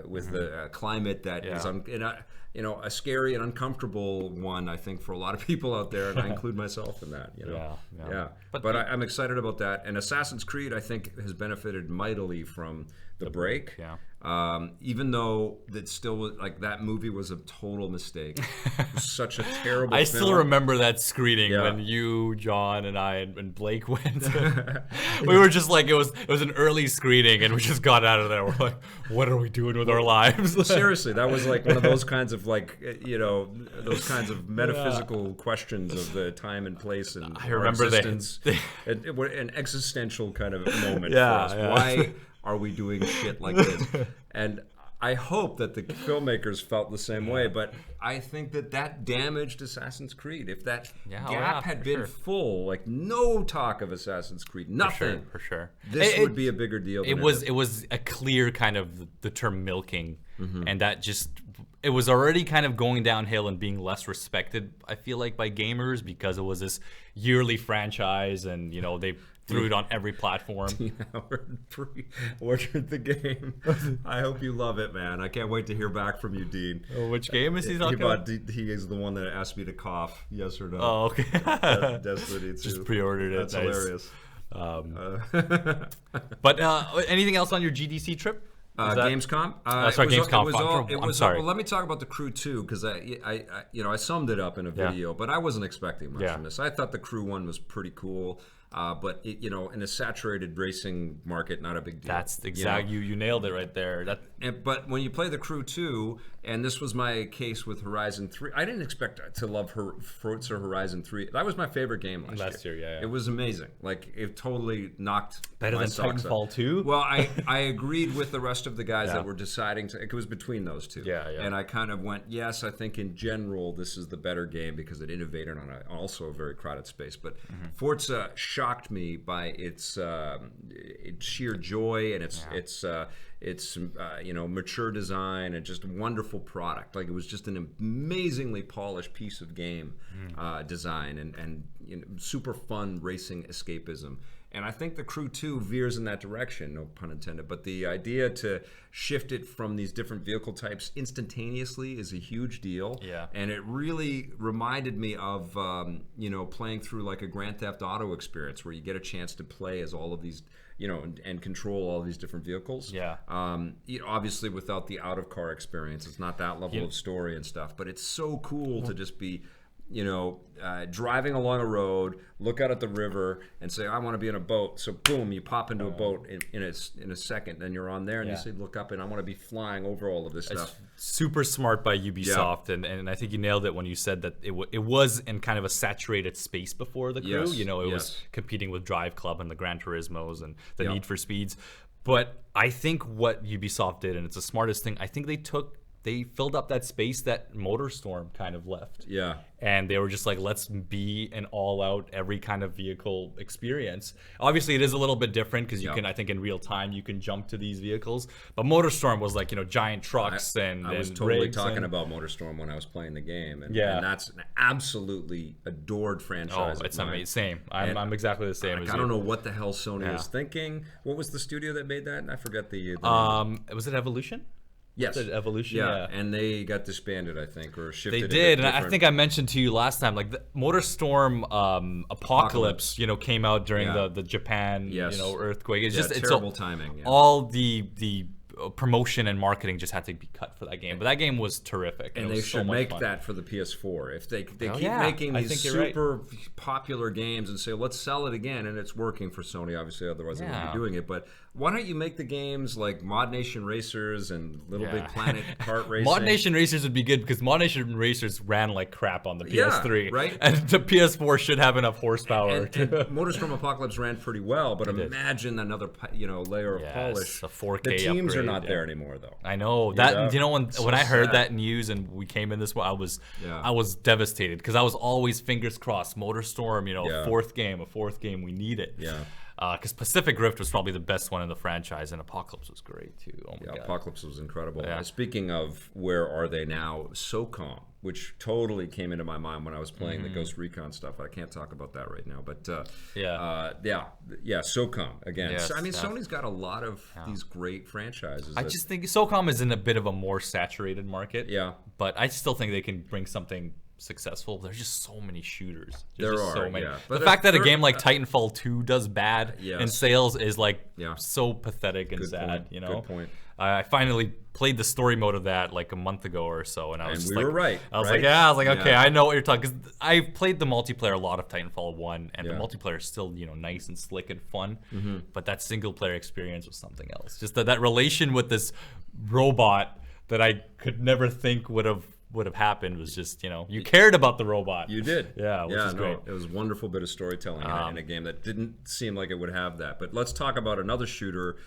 with the climate that is a scary and uncomfortable one, I think, for a lot of people out there, and I include myself in that. But I'm excited about that. And Assassin's Creed, I think, has benefited mightily from the break. Even though that still was, like, that movie was a total mistake. It was such a terrible I film. still remember that screening when you, John, and I and Blake went. We were just like, it was an early screening, and we just got out of there. We're like, what are we doing with our lives? Seriously, that was like one of those kinds of those kinds of metaphysical questions of the time and place and I remember existence. An existential kind of moment for us. Why are we doing shit like this? And I hope that the filmmakers felt the same way, but I think that damaged Assassin's Creed. If that gap had been full, like no talk of Assassin's Creed, nothing. For sure. This would be a bigger deal. It was a clear kind of the term milking, and that just it was already kind of going downhill and being less respected, I feel like, by gamers, because it was this yearly franchise, and they threw it on every platform. Howard pre-ordered the game. I hope you love it, man. I can't wait to hear back from you, Dean. Which game is he talking about? He is the one that asked me to cough. Yes or no? Oh, okay. Destiny 2. Just pre-ordered it. That's hilarious. But anything else on your GDC trip? Gamescom. I'm sorry. Well, let me talk about the Crew 2, because I summed it up in a video, but I wasn't expecting much from this. I thought the Crew 1 was pretty cool. But in a saturated racing market, not a big deal. That's exactly you nailed it right there. But when you play the Crew 2, and this was my case with Horizon 3, I didn't expect to love Forza Horizon 3. That was my favorite game last year. Yeah. It was amazing. Like, it totally knocked better my than socks Titanfall 2. Well, I agreed with the rest of the guys that were deciding to. It was between those two. And I kind of went, yes, I think in general this is the better game because it innovated on also a very crowded space. But Forza shocked me by its sheer joy and its mature design and just wonderful product. Like, it was just an amazingly polished piece of game design and super fun racing escapism. And I think the Crew 2 veers in that direction, no pun intended. But the idea to shift it from these different vehicle types instantaneously is a huge deal. And it really reminded me of playing through like a Grand Theft Auto experience where you get a chance to play as all of these, and control all these different vehicles. Obviously without the out-of-car experience, it's not that level of story and stuff. But it's so cool to just be driving along a road, look out at the river, and say, I want to be in a boat. So boom, you pop into a boat in a second, then you're on there, and you say, look up, and I want to be flying over all of this stuff. Super smart by Ubisoft, and I think you nailed it when you said that it was in kind of a saturated space before the Crew. It was competing with Drive Club and the Gran Turismos and the Need for Speeds. But I think what Ubisoft did, and it's the smartest thing, I think they filled up that space that MotorStorm kind of left. And they were just like, let's be an all-out, every kind of vehicle experience. Obviously, it is a little bit different because you can, I think, in real time, you can jump to these vehicles. But MotorStorm was like, giant trucks and I was totally talking about MotorStorm when I was playing the game. And that's an absolutely adored franchise. Oh, it's amazing. Same. I'm exactly the same as you. I don't know what the hell Sony was thinking. What was the studio that made that? I forget the name. Was it Evolution? Yes. Evolution, and they got disbanded, I think, or shifted. They did, and I think I mentioned to you last time, like the MotorStorm Apocalypse, came out during the Japan, earthquake. It's just terrible timing. All the promotion and marketing just had to be cut for that game. But that game was terrific. And they should make that for the PS4. If they keep making these super popular games and say, let's sell it again, and it's working for Sony, obviously, otherwise they wouldn't be doing it. But why don't you make the games like Mod Nation Racers and Little Big Planet Kart Racing? Mod Nation Racers would be good because Mod Nation Racers ran like crap on the PS3. Right? And the PS4 should have enough horsepower. And MotorStorm Apocalypse ran pretty well, but imagine another layer of polish. A 4K the teams upgrade, are not there anymore, though. I know that. When I heard that news and we came in this one, I was devastated because I was always fingers crossed. MotorStorm, a fourth game, we need it. Yeah. Because Pacific Rift was probably the best one in the franchise, and Apocalypse was great too. Oh my God. Apocalypse was incredible. Speaking of where are they now, SOCOM, which totally came into my mind when I was playing the Ghost Recon stuff. I can't talk about that right now, but SOCOM again. Yes, Sony's got a lot of these great franchises. I just think SOCOM is in a bit of a more saturated market. Yeah, but I still think they can bring something successful. There's just so many shooters. There are so many. Yeah. The fact that a game like Titanfall 2 does bad in sales is so pathetic and sad. Good point. I finally played the story mode of that like a month ago or so, and I was were right. I was like, okay, I know what you're talking. Because I've played the multiplayer a lot of Titanfall 1, and the multiplayer is still nice and slick and fun. But that single player experience was something else. Just that relation with this robot that I could never think would have happened was just, you cared about the robot. You did. Which is great. It was a wonderful bit of storytelling in a game that didn't seem like it would have that. But let's talk about another shooter,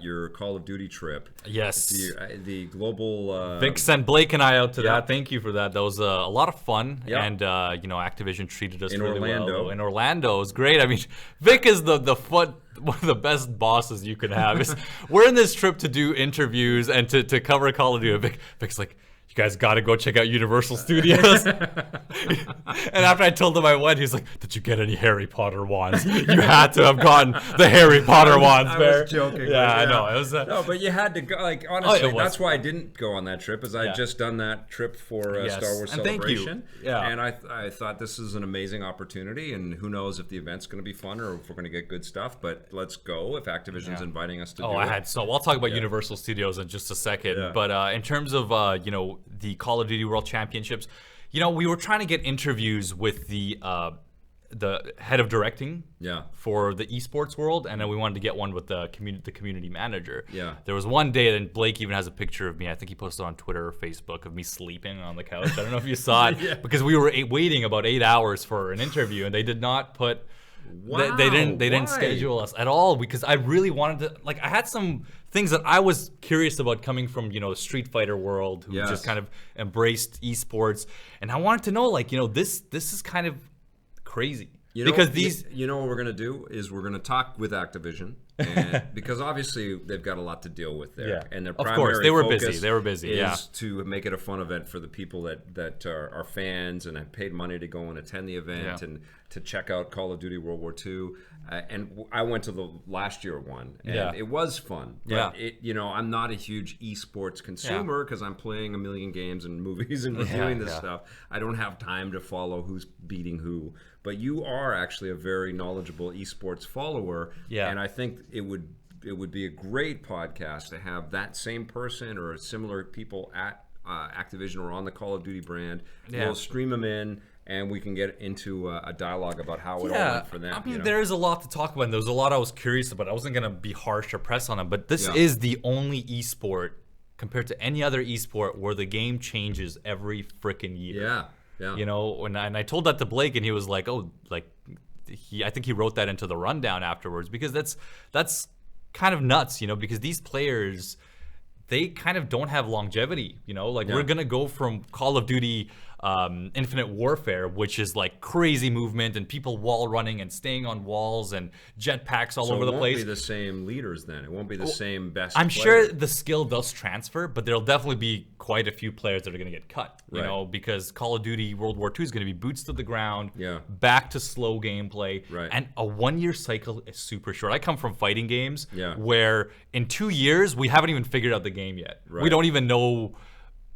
your Call of Duty trip. Yes. The global... Vic sent Blake and I out to that. Thank you for that. That was a lot of fun. And, Activision treated us really well. In Orlando. It was great. I mean, Vic is one of the best bosses you could have. We're in this trip to do interviews and to cover Call of Duty. Vic's like, you guys got to go check out Universal Studios. And after I told him I went, he's like, did you get any Harry Potter wands? You had to have gotten the Harry Potter wands, I was joking. Yeah, I know. It was no, but you had to go. Like, honestly, that's why I didn't go on that trip, is I had just done that trip for Star Wars Celebration. Thank you. Yeah. And I thought this is an amazing opportunity, and who knows if the event's going to be fun or if we're going to get good stuff, but let's go if Activision's inviting us to do it. I'll talk about Universal Studios in just a second. But in terms of, the Call of Duty World Championships, we were trying to get interviews with the head of directing for the esports world, and then we wanted to get one with the community manager. There was one day, and Blake even has a picture of me, I think he posted on Twitter or Facebook, of me sleeping on the couch. I don't know if you saw it, because we were waiting about 8 hours for an interview, and they did not put they didn't schedule us at all, because I really wanted to, I had some things that I was curious about coming from, Street Fighter world, who just kind of embraced esports, and I wanted to know, this is kind of crazy. Because what we're gonna do is we're gonna talk with Activision, and because obviously they've got a lot to deal with there, and their primary they were focus busy. Is to make it a fun event for the people that are fans and have paid money to go and attend the event and to check out Call of Duty World War II. And I went to the last year one, and it was fun. But I'm not a huge esports consumer because I'm playing a million games and movies and reviewing this stuff. I don't have time to follow who's beating who. But you are actually a very knowledgeable esports follower, and I think it would be a great podcast to have that same person or similar people at Activision or on the Call of Duty brand. We'll stream them in, and we can get into a dialogue about how it all went for them. I mean, there's a lot to talk about, and there was a lot I was curious about. I wasn't going to be harsh or press on them, but this is the only esport compared to any other esport where the game changes every freaking year. Yeah. And I told that to Blake, and he was like, I think he wrote that into the rundown afterwards, because that's kind of nuts, because these players, they kind of don't have longevity, we're gonna go from Call of Duty Infinite Warfare, which is crazy movement and people wall running and staying on walls and jetpacks all over the place. It won't be the same leaders then. It won't be the same best I'm players. sure the skill does transfer, but there'll definitely be quite a few players that are going to get cut, because Call of Duty World War II is going to be boots to the ground, back to slow gameplay, and a 1 year cycle is super short. I come from fighting games where in 2 years we haven't even figured out the game yet. We don't even know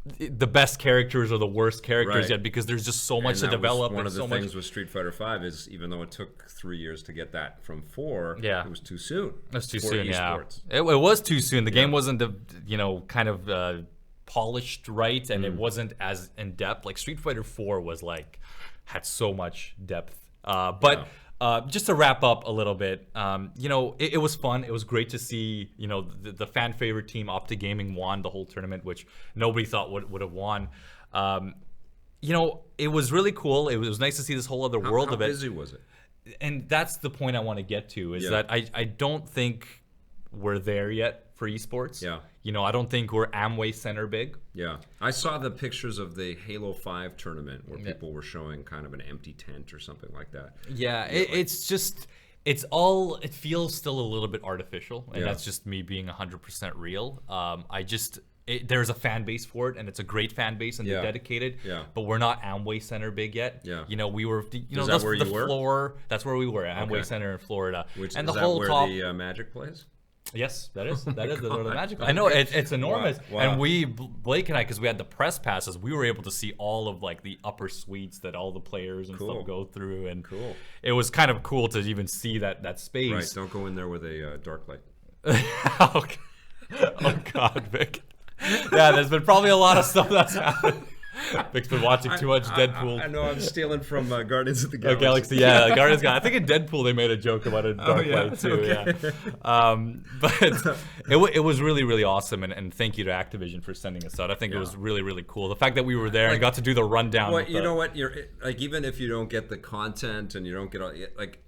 the best characters or the worst characters yet, because there's just so much to develop. One of the things with Street Fighter V is, even though it took 3 years to get that from 4, it was too soon. It was too soon. It was too soon. The game wasn't kind of polished right, and it wasn't as in depth. Like Street Fighter 4 was like had so much depth. Just to wrap up a little bit, it was fun. It was great to see, the fan favorite team, Optic Gaming, won the whole tournament, which nobody thought would have won. It was really cool. It was nice to see this whole other world of it. How busy was it? And that's the point I want to get to, is that I don't think we're there yet for esports. I don't think we're Amway Center big. I saw the pictures of the Halo 5 tournament where people were showing kind of an empty tent or something like that. It's just, it feels still a little bit artificial, and that's just me being 100% real. There's a fan base for it, and it's a great fan base, and they're dedicated. But we're not Amway Center big yet. We were. Is that where you were? Floor. That's where we were. Amway Center in Florida. And the whole top. The Magic plays? Yes, that is the Magic. I know it's enormous, and Blake and I, because we had the press passes, we were able to see all of like the upper suites that all the players and stuff go through, and it was kind of cool to even see that space. Right, don't go in there with a dark light. Oh God, Vic. There's been probably a lot of stuff that's happened. Vic's been watching too much Deadpool. I know I'm stealing from Guardians of the Galaxy. Guardians. I think in Deadpool they made a joke about a dark light too. But it was really, really awesome, and thank you to Activision for sending us out. I think it was really, really cool. The fact that we were there and got to do the rundown. Well, you know what? You're like, even if you don't get the content and you don't get all,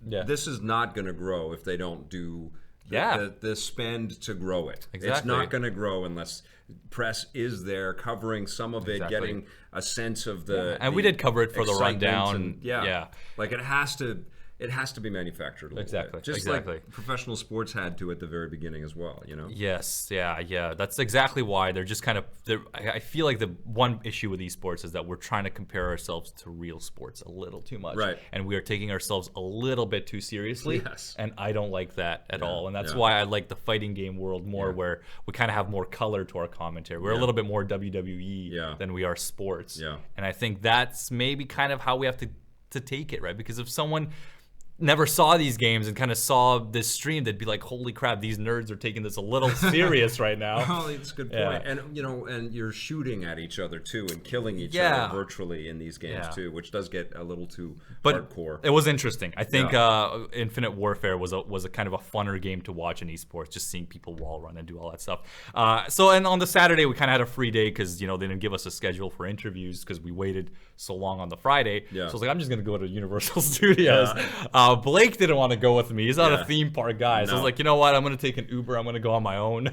this is not going to grow if they don't do the spend to grow it. Exactly. It's not going to grow unless press is there covering some of it, getting a sense of the and we did cover it for the rundown. And, like it has to be manufactured a little bit. Just like professional sports had to at the very beginning as well, Yes, that's exactly why they're just kind of. I feel like the one issue with esports is that we're trying to compare ourselves to real sports a little too much, and we are taking ourselves a little bit too seriously. And I don't like that at all, and that's why I like the fighting game world more, where we kind of have more color to our commentary. We're a little bit more WWE than we are sports, and I think that's maybe kind of how we have to take it, right? Because if someone never saw these games and kind of saw this stream, they'd be like, holy crap, these nerds are taking this a little serious right now. Oh, that's a good point. And and you're shooting at each other too and killing each other virtually in these games too, which does get a little too hardcore. It was interesting. I think Infinite Warfare was a kind of a funner game to watch in esports, just seeing people wall run and do all that stuff. And on the Saturday we kind of had a free day because they didn't give us a schedule for interviews because we waited so long on the Friday. So I was like, I'm just gonna go to Universal Studios. Blake didn't want to go with me. He's not a theme park guy. So I was like, you know what? I'm going to take an Uber. I'm going to go on my own.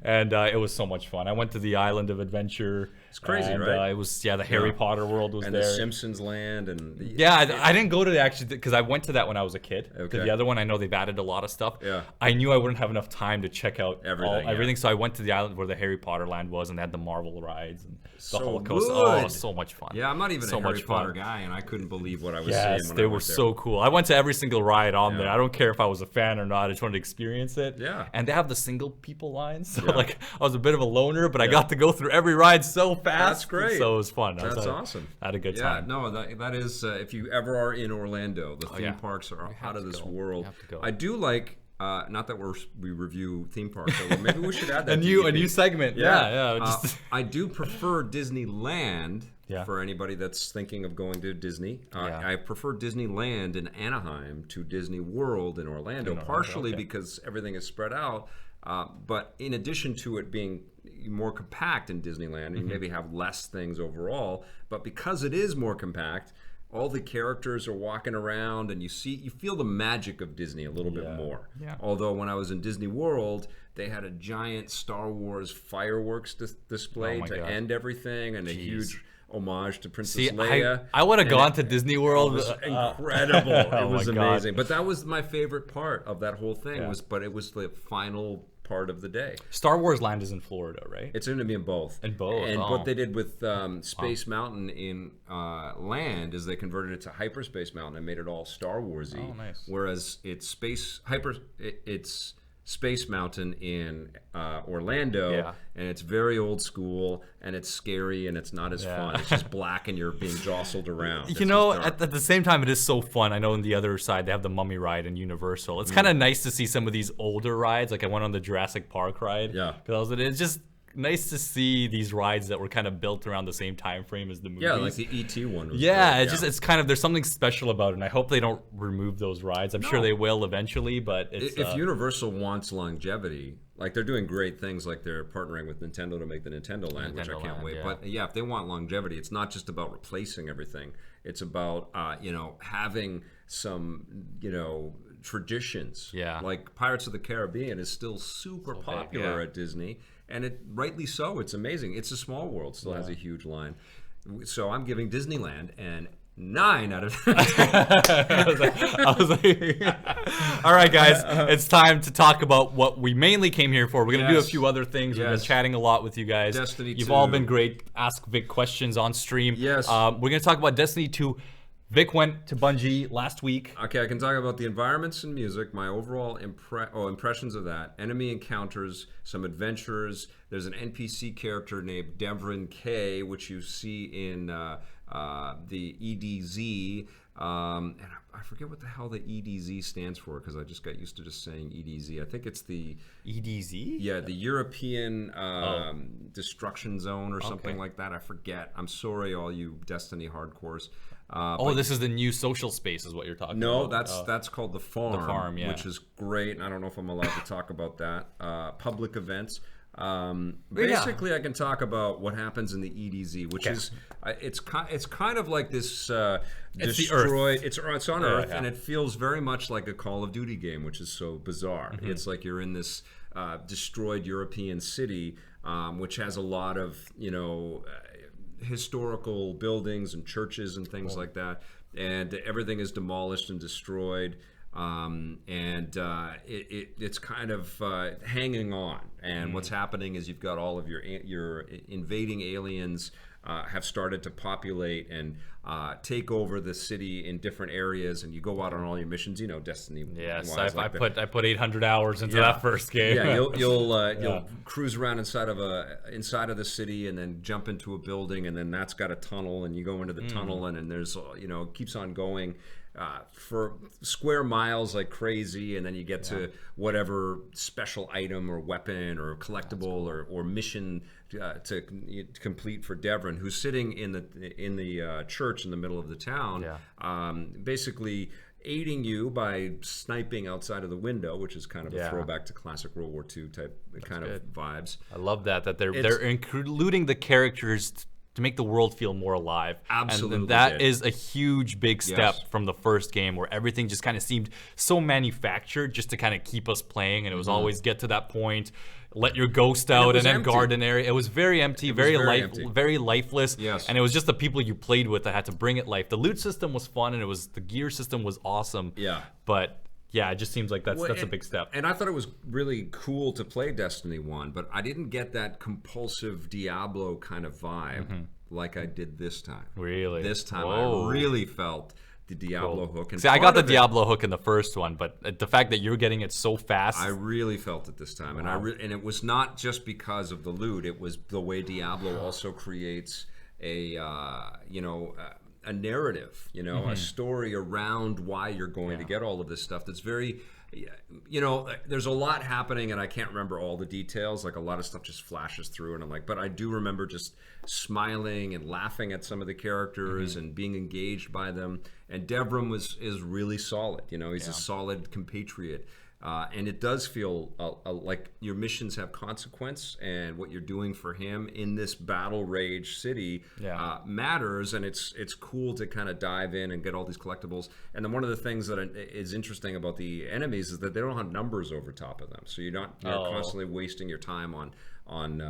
And it was so much fun. I went to the Island of Adventure. It's crazy, right? It was, the Harry Potter world was there. And the Simpsons land. And I didn't go to the actually, because I went to that when I was a kid. To the other one, I know they've added a lot of stuff. I knew I wouldn't have enough time to check out everything. So I went to the island where the Harry Potter land was, and they had the Marvel rides and the Holocaust. Oh, it was so much fun. I'm not even a Harry Potter guy, and I couldn't believe what I was seeing when they were so cool. I went to every single ride on there. I don't care if I was a fan or not. I just wanted to experience it. And they have the single people lines. So like, I was a bit of a loner, but I got to go through every ride so fast. That's great. So it was fun. That's awesome. I had a good time. No, that is, if you ever are in Orlando, the theme parks are out of this world. I do like, not that we review theme parks, but maybe we should add that. a new segment. I do prefer Disneyland. For anybody that's thinking of going to Disney. I prefer Disneyland in Anaheim to Disney World in Orlando, partially because everything is spread out. But in addition to it being more compact in Disneyland, you maybe have less things overall, but because it is more compact, all the characters are walking around, and you feel the magic of Disney a little bit more. Although when I was in Disney World, they had a giant Star Wars fireworks display to end everything, and a huge homage to Princess Leia. I would have gone to Disney World. It was incredible. It was amazing. But that was my favorite part of that whole thing. But it was the final part of the day. Star Wars Land is in Florida, right? It's going to be in both. And what they did with Space Mountain in Land is they converted it to Hyperspace Mountain and made it all Star Warsy. Oh, nice. Whereas it's Space Mountain in Orlando, and it's very old school, and it's scary, and it's not as fun. It's just black, and you're being jostled around. You know, at the same time, it is so fun. I know on the other side, they have the Mummy ride in Universal. It's kind of nice to see some of these older rides. Like I went on the Jurassic Park ride. Yeah. It's just nice to see these rides that were kind of built around the same time frame as the movies. Yeah, like the E.T. one was it's kind of, there's something special about it, and I hope they don't remove those rides. I'm sure they will eventually, but it's... If Universal wants longevity, like they're doing great things, like they're partnering with Nintendo to make the Nintendo Land, which I can't wait. But if they want longevity, it's not just about replacing everything. It's about, having some, traditions. Yeah. Like Pirates of the Caribbean is still super popular at Disney. And it rightly so. It's amazing. It's a Small World still has a huge line. So I'm giving Disneyland an 9 out of 10. I was like all right, guys, it's time to talk about what we mainly came here for. We're going to do a few other things. We've been chatting a lot with you guys. Destiny 2. You've all been great. Ask Vic questions on stream. Yes. We're going to talk about Destiny 2. Vic went to Bungie last week. Okay, I can talk about the environments and music, my overall impressions of that, enemy encounters, some adventures. There's an NPC character named Devrin K, which you see in the EDZ. And I forget what the hell the EDZ stands for, because I just got used to just saying EDZ. I think it's the... EDZ? Yeah, the European Destruction Zone or something like that. I forget. I'm sorry, all you Destiny hardcores. This is the new social space is what you're talking about. No, that's called The Farm. The Farm, which is great. I don't know if I'm allowed to talk about that. Public events. Basically, I can talk about what happens in the EDZ, which is it's kind of like this destroyed. It's on Earth, and it feels very much like a Call of Duty game, which is so bizarre. It's like you're in this destroyed European city, which has a lot of historical buildings and churches and things like that, and everything is demolished and destroyed. It's kind of hanging on, and what's happening is you've got all of your invading aliens have started to populate and take over the city in different areas, and you go out on all your missions. Destiny. Yes, I put 800 hours into that first game. Yeah, you'll cruise around inside of the city, and then jump into a building, and then that's got a tunnel, and you go into the tunnel, and then there's it keeps on going. For square miles like crazy, and then you get to whatever special item or weapon or collectible or mission to complete for Devrin, who's sitting in the church in the middle of the town, basically aiding you by sniping outside of the window, which is kind of a throwback to classic World War II type of vibes. I love that they're including the characters to make the world feel more alive. Absolutely. And that is a huge, big step from the first game, where everything just kind of seemed so manufactured just to kind of keep us playing. And it was always get to that point, let your ghost out, and then guard an area. It was very empty, very lifeless. Yes. And it was just the people you played with that had to bring it life. The loot system was fun, and the gear system was awesome. Yeah. But yeah, it just seems like that's a big step. And I thought it was really cool to play Destiny 1, but I didn't get that compulsive Diablo kind of vibe like I did this time. Really? This time I really felt the Diablo hook. And see, I got the Diablo hook in the first one, but the fact that you're getting it so fast. I really felt it this time. Wow. And it was not just because of the loot. It was the way Diablo also creates a narrative, a story around why you're going to get all of this stuff that's very, there's a lot happening, and I can't remember all the details. Like, a lot of stuff just flashes through, and I'm like, but I do remember just smiling and laughing at some of the characters and being engaged by them. And Devrim is really solid. He's a solid compatriot. And it does feel like your missions have consequence, and what you're doing for him in this battle rage city matters, and it's cool to kind of dive in and get all these collectibles. And then one of the things that is interesting about the enemies is that they don't have numbers over top of them, so you're constantly wasting your time on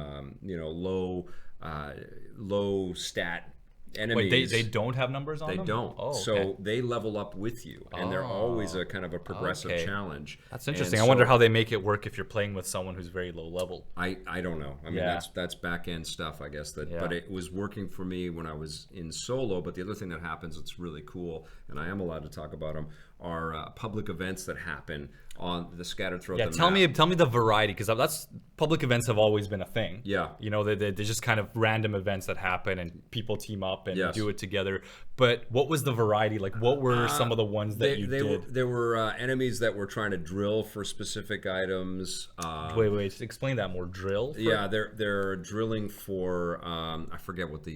low stat enemies. Wait, they don't have numbers on them? They don't. Oh, okay. So they level up with you, and they're always a kind of a progressive challenge. That's interesting. I wonder how they make it work if you're playing with someone who's very low level. I don't know. I mean, that's back end stuff, I guess. But it was working for me when I was in solo. But the other thing that happens that's really cool, and I am allowed to talk about them, are public events that happen on the scattered throughout the map. Tell me the variety, because that's public events have always been a thing. Yeah, you know, they're just kind of random events that happen and people team up and do it together. But what was the variety? Like, what were some of the ones that you did? There were enemies that were trying to drill for specific items. Wait, explain that more. Drill? Yeah, they're drilling for I forget what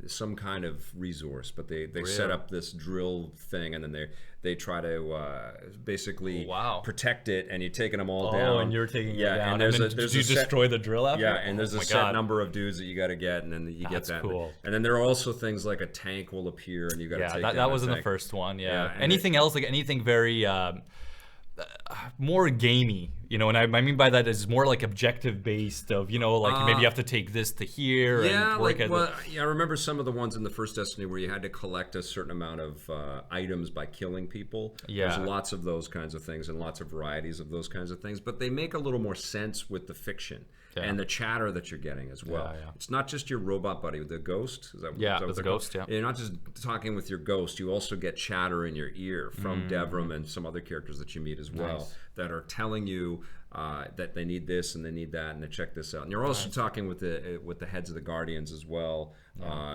some kind of resource, but they set up this drill thing, and then they try to basically protect it, and you're taking them all down. Oh, and you're taking it down. And did you destroy the drill after? Yeah, and there's a set number of dudes that you got to get, and then you get that. Cool. And then there are also things like a tank will appear, and you got to take that was in the first one. Yeah. Anything else, like anything very more gamey, you know, and I mean by that is more like objective based of, you know, like maybe you have to take this to here. Yeah, I remember some of the ones in the first Destiny where you had to collect a certain amount of items by killing people. Yeah. There's lots of those kinds of things and lots of varieties of those kinds of things, but they make a little more sense with the fiction. And the chatter that you're getting as well. It's not just your robot buddy, the ghost. Is that the ghost. Yeah, you're not just talking with your ghost. You also get chatter in your ear from Devrim and some other characters that you meet as well that are telling you that they need this and they need that and to check this out. And you're also talking with the heads of the Guardians as well,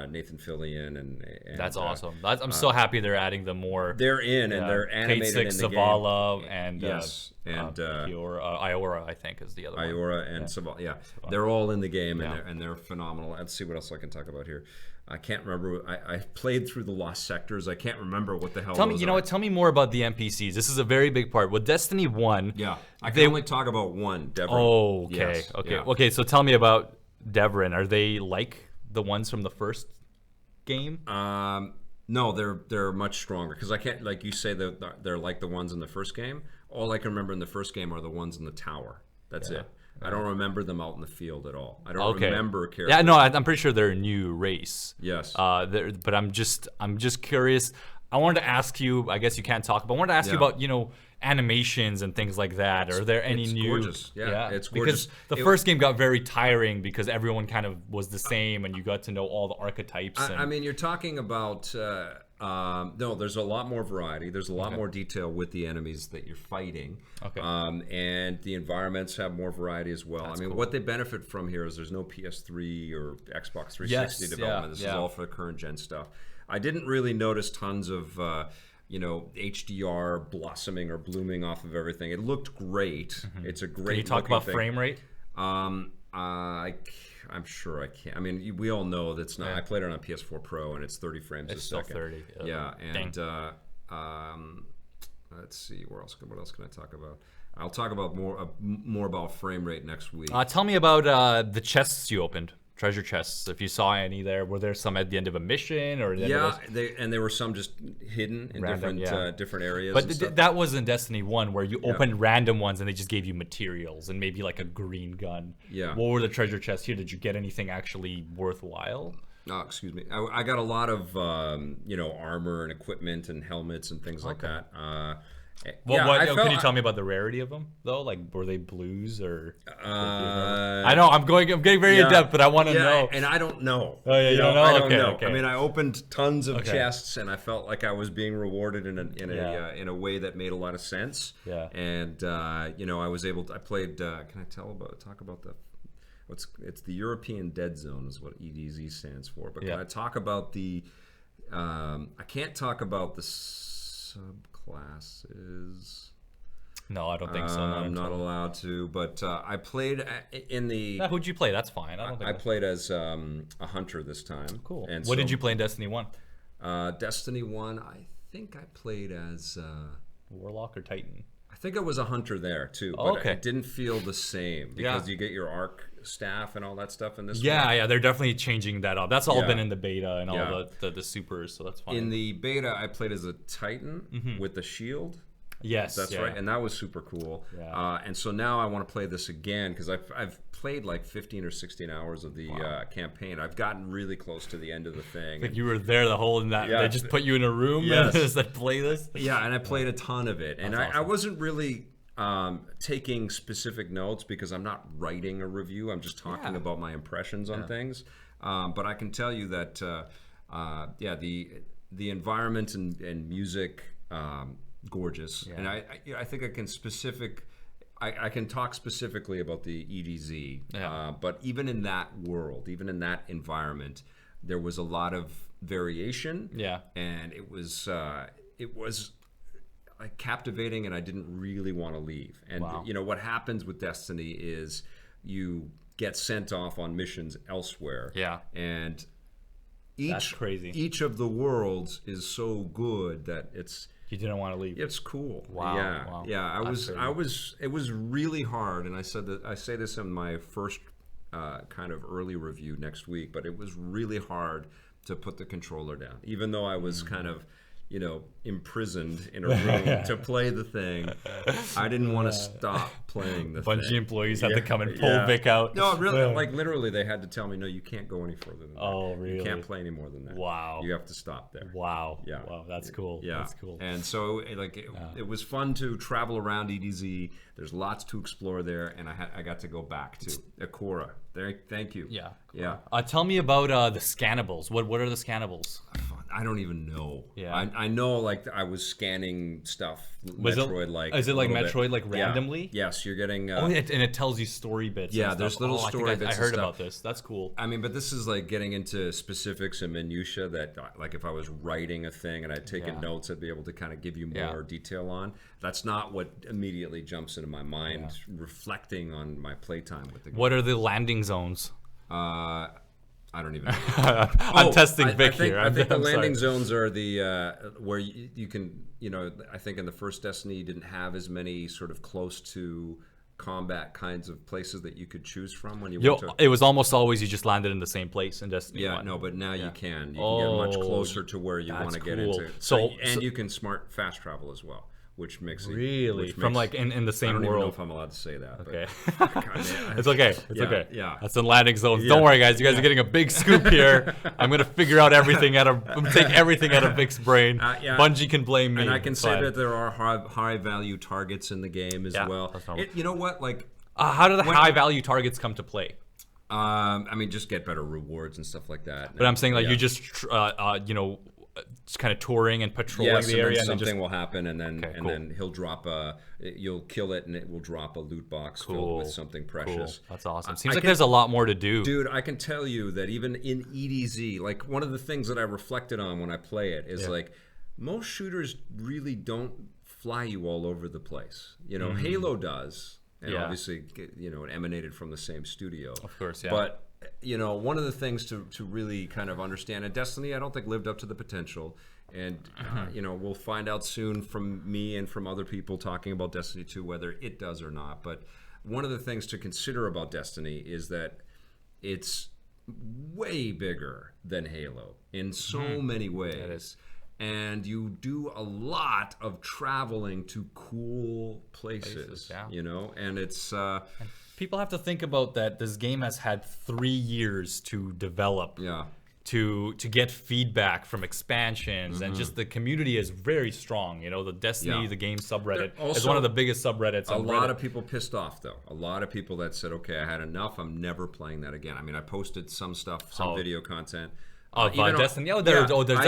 Nathan Fillion and that's awesome. I'm so happy they're adding the more. They're in and they're animated Kate Six, in the Zavala, game. And Iora, I think is the other one. Iora and Zavala, they're all in the game and they're phenomenal. Let's see what else I can talk about here. I can't remember. I played through the Lost Sectors. I can't remember what the hell. Tell me, you know what? Tell me more about the NPCs. This is a very big part. With Destiny 1, I can only talk about one. Devrim. Oh, okay, okay. So tell me about Devrim. Are they like the ones from the first game? No, they're much stronger because I can't, like you say, they're like the ones in the first game. All I can remember in the first game are the ones in the tower. That's it. I don't remember them out in the field at all. I don't remember characters. Yeah, no, I'm pretty sure they're a new race. Yes. But I'm just curious. I wanted to ask you. I guess you can't talk, but I wanted to ask you about, you know, animations and things like that. Are there any new? Gorgeous. Yeah, it's gorgeous. Because the first game got very tiring because everyone kind of was the same, and you got to know all the archetypes. I mean, you're talking about. No, there's a lot more variety. There's a lot more detail with the enemies that you're fighting. Okay. And the environments have more variety as well. That's what they benefit from here is there's no PS3 or Xbox 360 development. This is all for the current gen stuff. I didn't really notice tons of HDR blossoming or blooming off of everything. It looked great. It's a great. Can you talk about frame rate? I'm sure I can't. I mean, we all know that's not. I played it on a PS4 Pro, and it's 30 frames a second. It's still 30. Yeah, and let's see, what else can I talk about? I'll talk about more about frame rate next week. Tell me about the chests you opened. Treasure chests, if you saw any there. Were there some at the end of a mission, or there were some just hidden in different areas. But that was in Destiny 1 where you opened random ones and they just gave you materials and maybe like a green gun. Yeah. What were the treasure chests here? Did you get anything actually worthwhile? Oh, excuse me. I got a lot of armor and equipment and helmets and things like that. Can you tell me about the rarity of them though? Like, were they blues or? I know I'm getting very in depth, but I want to know. And I don't know. Oh yeah, you don't know. I don't know. Okay. I mean, I opened tons of chests, and I felt like I was being rewarded in a way that made a lot of sense. Yeah. And I was able to. I played. Can I talk about the? It's the European Dead Zone is what EDZ stands for. But can I talk about the? I can't talk about the subclasses. No, I don't think so. I'm not allowed to. But I played in the. Who'd you play? That's fine. I played as a hunter this time. Cool. And what did you play in Destiny 1? Destiny 1, I think I played as Warlock or Titan. I think I was a hunter there too, but it didn't feel the same because you get your arc staff and all that stuff in this one. Yeah, they're definitely changing that up. That's all been in the beta and all the supers, so that's fine. In the beta, I played as a Titan with the shield. Yes, that's right, and that was super cool. Yeah. And so now I want to play this again because I've played like 15 or 16 hours of the campaign. I've gotten really close to the end of the thing. Like you were there the whole night. They just put you in a room and just like play this. Yeah, and I played a ton of it, and I wasn't really taking specific notes because I'm not writing a review. I'm just talking about my impressions on things. But I can tell you that the environment and music, gorgeous. And I think I can talk specifically about the EDZ. But even in that world, even in that environment, there was a lot of variation. Yeah. And it was like captivating, and I didn't really want to leave. And you know what happens with Destiny is you get sent off on missions elsewhere. Yeah. And each of the worlds is so good that you didn't want to leave. It's cool. Wow. Yeah. Wow. Yeah. It was really hard, and I say this in my first kind of early review next week, but it was really hard to put the controller down, even though I was kind of, you know, imprisoned in a room to play the thing. I didn't want to stop playing the thing. Bungie employees had to come and pull Vic out. No, really, like literally, they had to tell me, no, you can't go any further than that. Oh, really? You can't play any more than that. Wow. You have to stop there. Wow. Yeah. Wow, that's cool. Yeah. That's cool. And so, like, it was fun to travel around EDZ. There's lots to explore there, and I got to go back to Akora. Thank you. Yeah. Yeah. Tell me about the scannables. What are the scannables? I don't even know. Yeah. I know, like, I was scanning stuff. Metroid-like. Is it like Metroid, like randomly? Yeah. Yes, you're getting. And it tells you story bits. Yeah, there's little story bits. I heard about this. That's cool. I mean, but this is like getting into specifics and minutia that, like, if I was writing a thing and I'd taken notes, I'd be able to kind of give you more detail on. That's not what immediately jumps into my mind, reflecting on my playtime with the game. What are the landing zones? I don't even know. I'm testing Vic here. I think the landing zones are the where you can, you know, I think in the first Destiny you didn't have as many sort of close to combat kinds of places that you could choose from when you went to... It was almost always you just landed in the same place in Destiny 1. No, but now you can. You can get much closer to where you want to get into. And you can fast travel as well, which makes it... Really? From like in the same world? I don't even know if I'm allowed to say that. Okay. But It's okay. It's okay. Yeah. That's in landing zones. Don't worry, guys. You guys are getting a big scoop here. I'm going to figure out everything I'm going to take everything out of Vic's brain. Bungie can blame me. And I can say that there are high value targets in the game as well. You know what? Like, how do the high value targets come to play? I mean, just get better rewards and stuff like that. But I'm saying, like, you just, you know, just kind of touring and patrolling the area, and then something will happen, and then he'll drop you'll kill it, and it will drop a loot box filled with something precious. Cool. That's awesome. Seems like there's a lot more to do, dude. I can tell you that even in EDZ, like, one of the things that I reflected on when I play it is like, most shooters really don't fly you all over the place. You know, Halo does, and obviously, you know, it emanated from the same studio, of course. Yeah, but you know, one of the things to really kind of understand, and Destiny, I don't think lived up to the potential, and you know, we'll find out soon from me and from other people talking about Destiny 2 whether it does or not. But one of the things to consider about Destiny is that it's way bigger than Halo in so many ways. And you do a lot of traveling to cool places, you know, and it's... people have to think about that this game has had 3 years to develop, to get feedback from expansions, and just the community is very strong. You know, the Destiny, the game subreddit is one of the biggest subreddits. A lot of people pissed off, though. A lot of people that said, okay, I had enough. I'm never playing that again. I mean, I posted some stuff, some video content. Destiny. I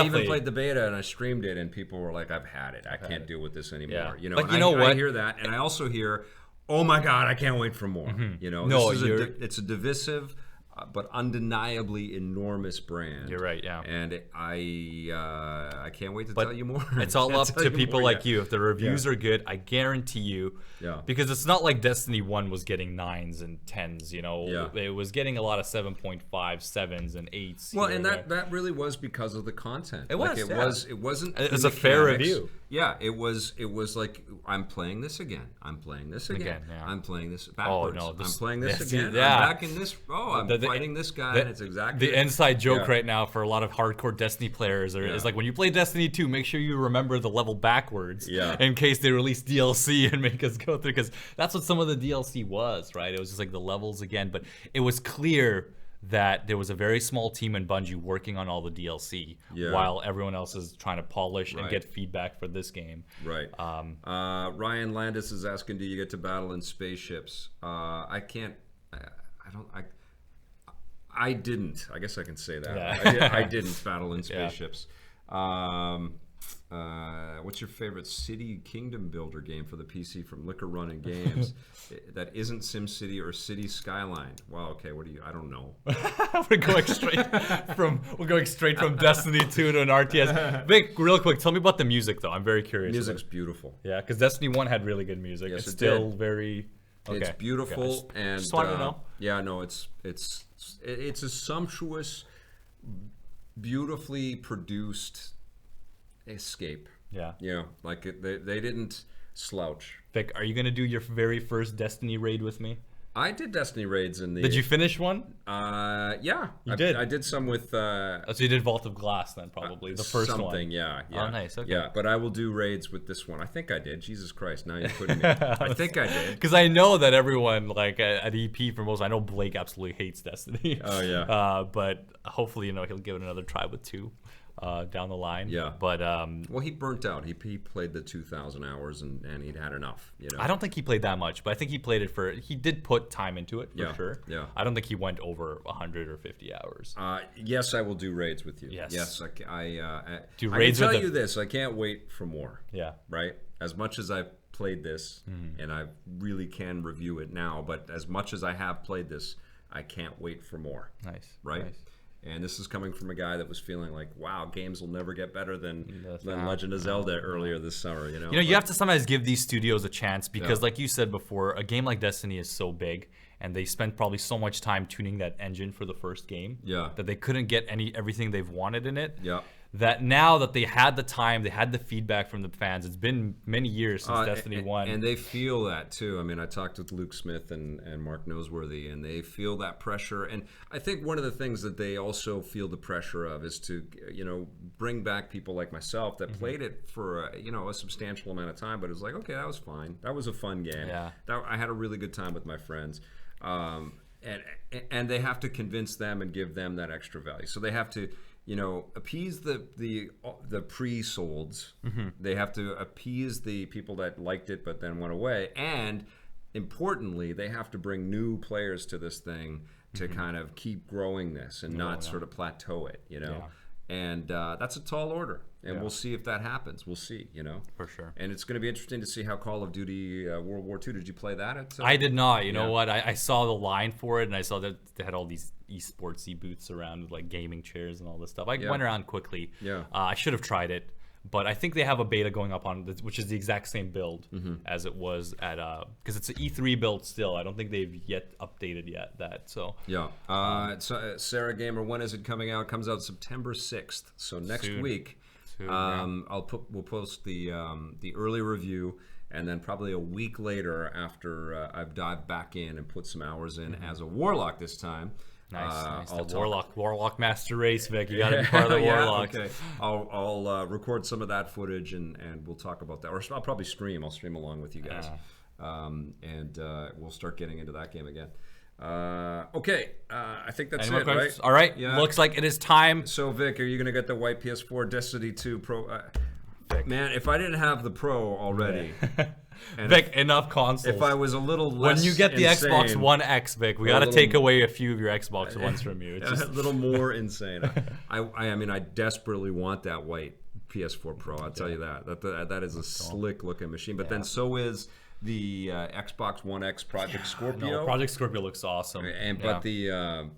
even played the beta and I streamed it, and people were like, "I've had it. I can't deal with this anymore." You know, but what? I hear that, and I also hear, "Oh my God, I can't wait for more." You know, it's a divisive, but undeniably enormous brand. You're right, yeah. And I can't wait to tell you more. It's all up to people like you. If the reviews are good, I guarantee you. Yeah. Because it's not like Destiny 1 was getting 9s and 10s, you know. Yeah. It was getting a lot of 7.5, 7s and 8s. Well, and that really was because of the content. It was. It wasn't. It was a fair review. Yeah, it was like, I'm playing this again. I'm playing this again. Yeah. I'm playing this backwards. I'm playing this again. Yeah. I'm back in this. I'm fighting this guy. And it's exactly the inside joke right now for a lot of hardcore Destiny players is like, when you play Destiny 2, make sure you remember the level backwards in case they release DLC and make us go through, because that's what some of the DLC was, right? It was just like the levels again, but it was clear that there was a very small team in Bungie working on all the DLC while everyone else is trying to polish and get feedback for this game. Right. Ryan Landis is asking, do you get to battle in spaceships? I can't. I didn't. I guess I can say that. Yeah. I didn't battle in spaceships. What's your favorite city kingdom builder game for the PC from Liquor Running Games that isn't SimCity or City Skyline? Wow, okay, I don't know. We're going straight from Destiny 2 to an RTS. Vic, real quick, tell me about the music though. I'm very curious. Music's beautiful. Yeah, because Destiny 1 had really good music. Yes, it's still very It's beautiful and just wanted to know. Yeah, no, it's a sumptuous, beautifully produced escape. Like they didn't slouch. Vic, are you gonna do your very first Destiny raid with me? I did Destiny raids in the. Did you finish one? Yeah, you did. I did some with. So you did Vault of Glass then, probably the first one. Something, yeah. Oh, nice. Okay. Yeah, but I will do raids with this one. I think I did. Jesus Christ! Now you're putting me. I think I did. Because I know that everyone like at EP for most. I know Blake absolutely hates Destiny. Oh yeah. But hopefully, he'll give it another try with 2. Down the line. Yeah. But well, he burnt out. He played the 2,000 hours and he'd had enough. I don't think he played that much, but I think he played it he did put time into it for sure. Yeah. I don't think he went over 100 or 50 hours. Yes, I will do raids with you. Yes. I do raids I can tell you this. I can't wait for more. Yeah. Right. As much as I've played this, and I really can review it now, but as much as I have played this, I can't wait for more. Nice. Right. Nice. And this is coming from a guy that was feeling like, wow, games will never get better than Legend of Zelda earlier this summer. You have to sometimes give these studios a chance because, like you said before, a game like Destiny is so big, and they spent probably so much time tuning that engine for the first game that they couldn't get everything they've wanted in it. Yeah. That now that they had the time, they had the feedback from the fans. It's been many years since Destiny 1. And they feel that too. I mean, I talked with Luke Smith and Mark Noseworthy, and they feel that pressure. And I think one of the things that they also feel the pressure of is to, bring back people like myself that played it for, a substantial amount of time. But it was like, okay, that was fine. That was a fun game. Yeah. I had a really good time with my friends. And they have to convince them and give them that extra value. So they have to... appease the pre-solds. They have to appease the people that liked it but then went away, and importantly, they have to bring new players to this thing to kind of keep growing this and not sort of plateau it. And that's a tall order, and we'll see if that happens. We'll see, For sure. And it's going to be interesting to see how Call of Duty World War II. Did you play that? I did not. You know what? I saw the line for it, and I saw that they had all these esportsy booths around with like gaming chairs and all this stuff. I went around quickly. I should have tried it, but I think they have a beta going up on it, which is the exact same build as it was at because it's an E3 build still. I don't think they've yet updated that. So Sarah Gamer, when is it coming out? It comes out September 6th. So next week. We'll post the early review, and then probably a week later, after I've dived back in and put some hours in as a warlock this time. Nice. The Warlock Master Race, Vic. You got to be part of the Warlocks. Okay. I'll record some of that footage and we'll talk about that. Or I'll probably stream. I'll stream along with you guys, and we'll start getting into that game again. Okay, I think that's it, right? All right, looks like it is time. So, Vic, are you going to get the white PS4 Destiny 2 Pro? Man, if I didn't have the Pro already... Vic, enough consoles. If I was a little less when you get the insane, Xbox One X, Vic, we got to take away a few of your Xbox Ones from you. It's just a little more insane. I mean, I desperately want that white PS4 Pro. I'll tell you that. That is a slick looking machine. But then so is the Xbox One X Project Scorpio. No, Project Scorpio looks awesome. But the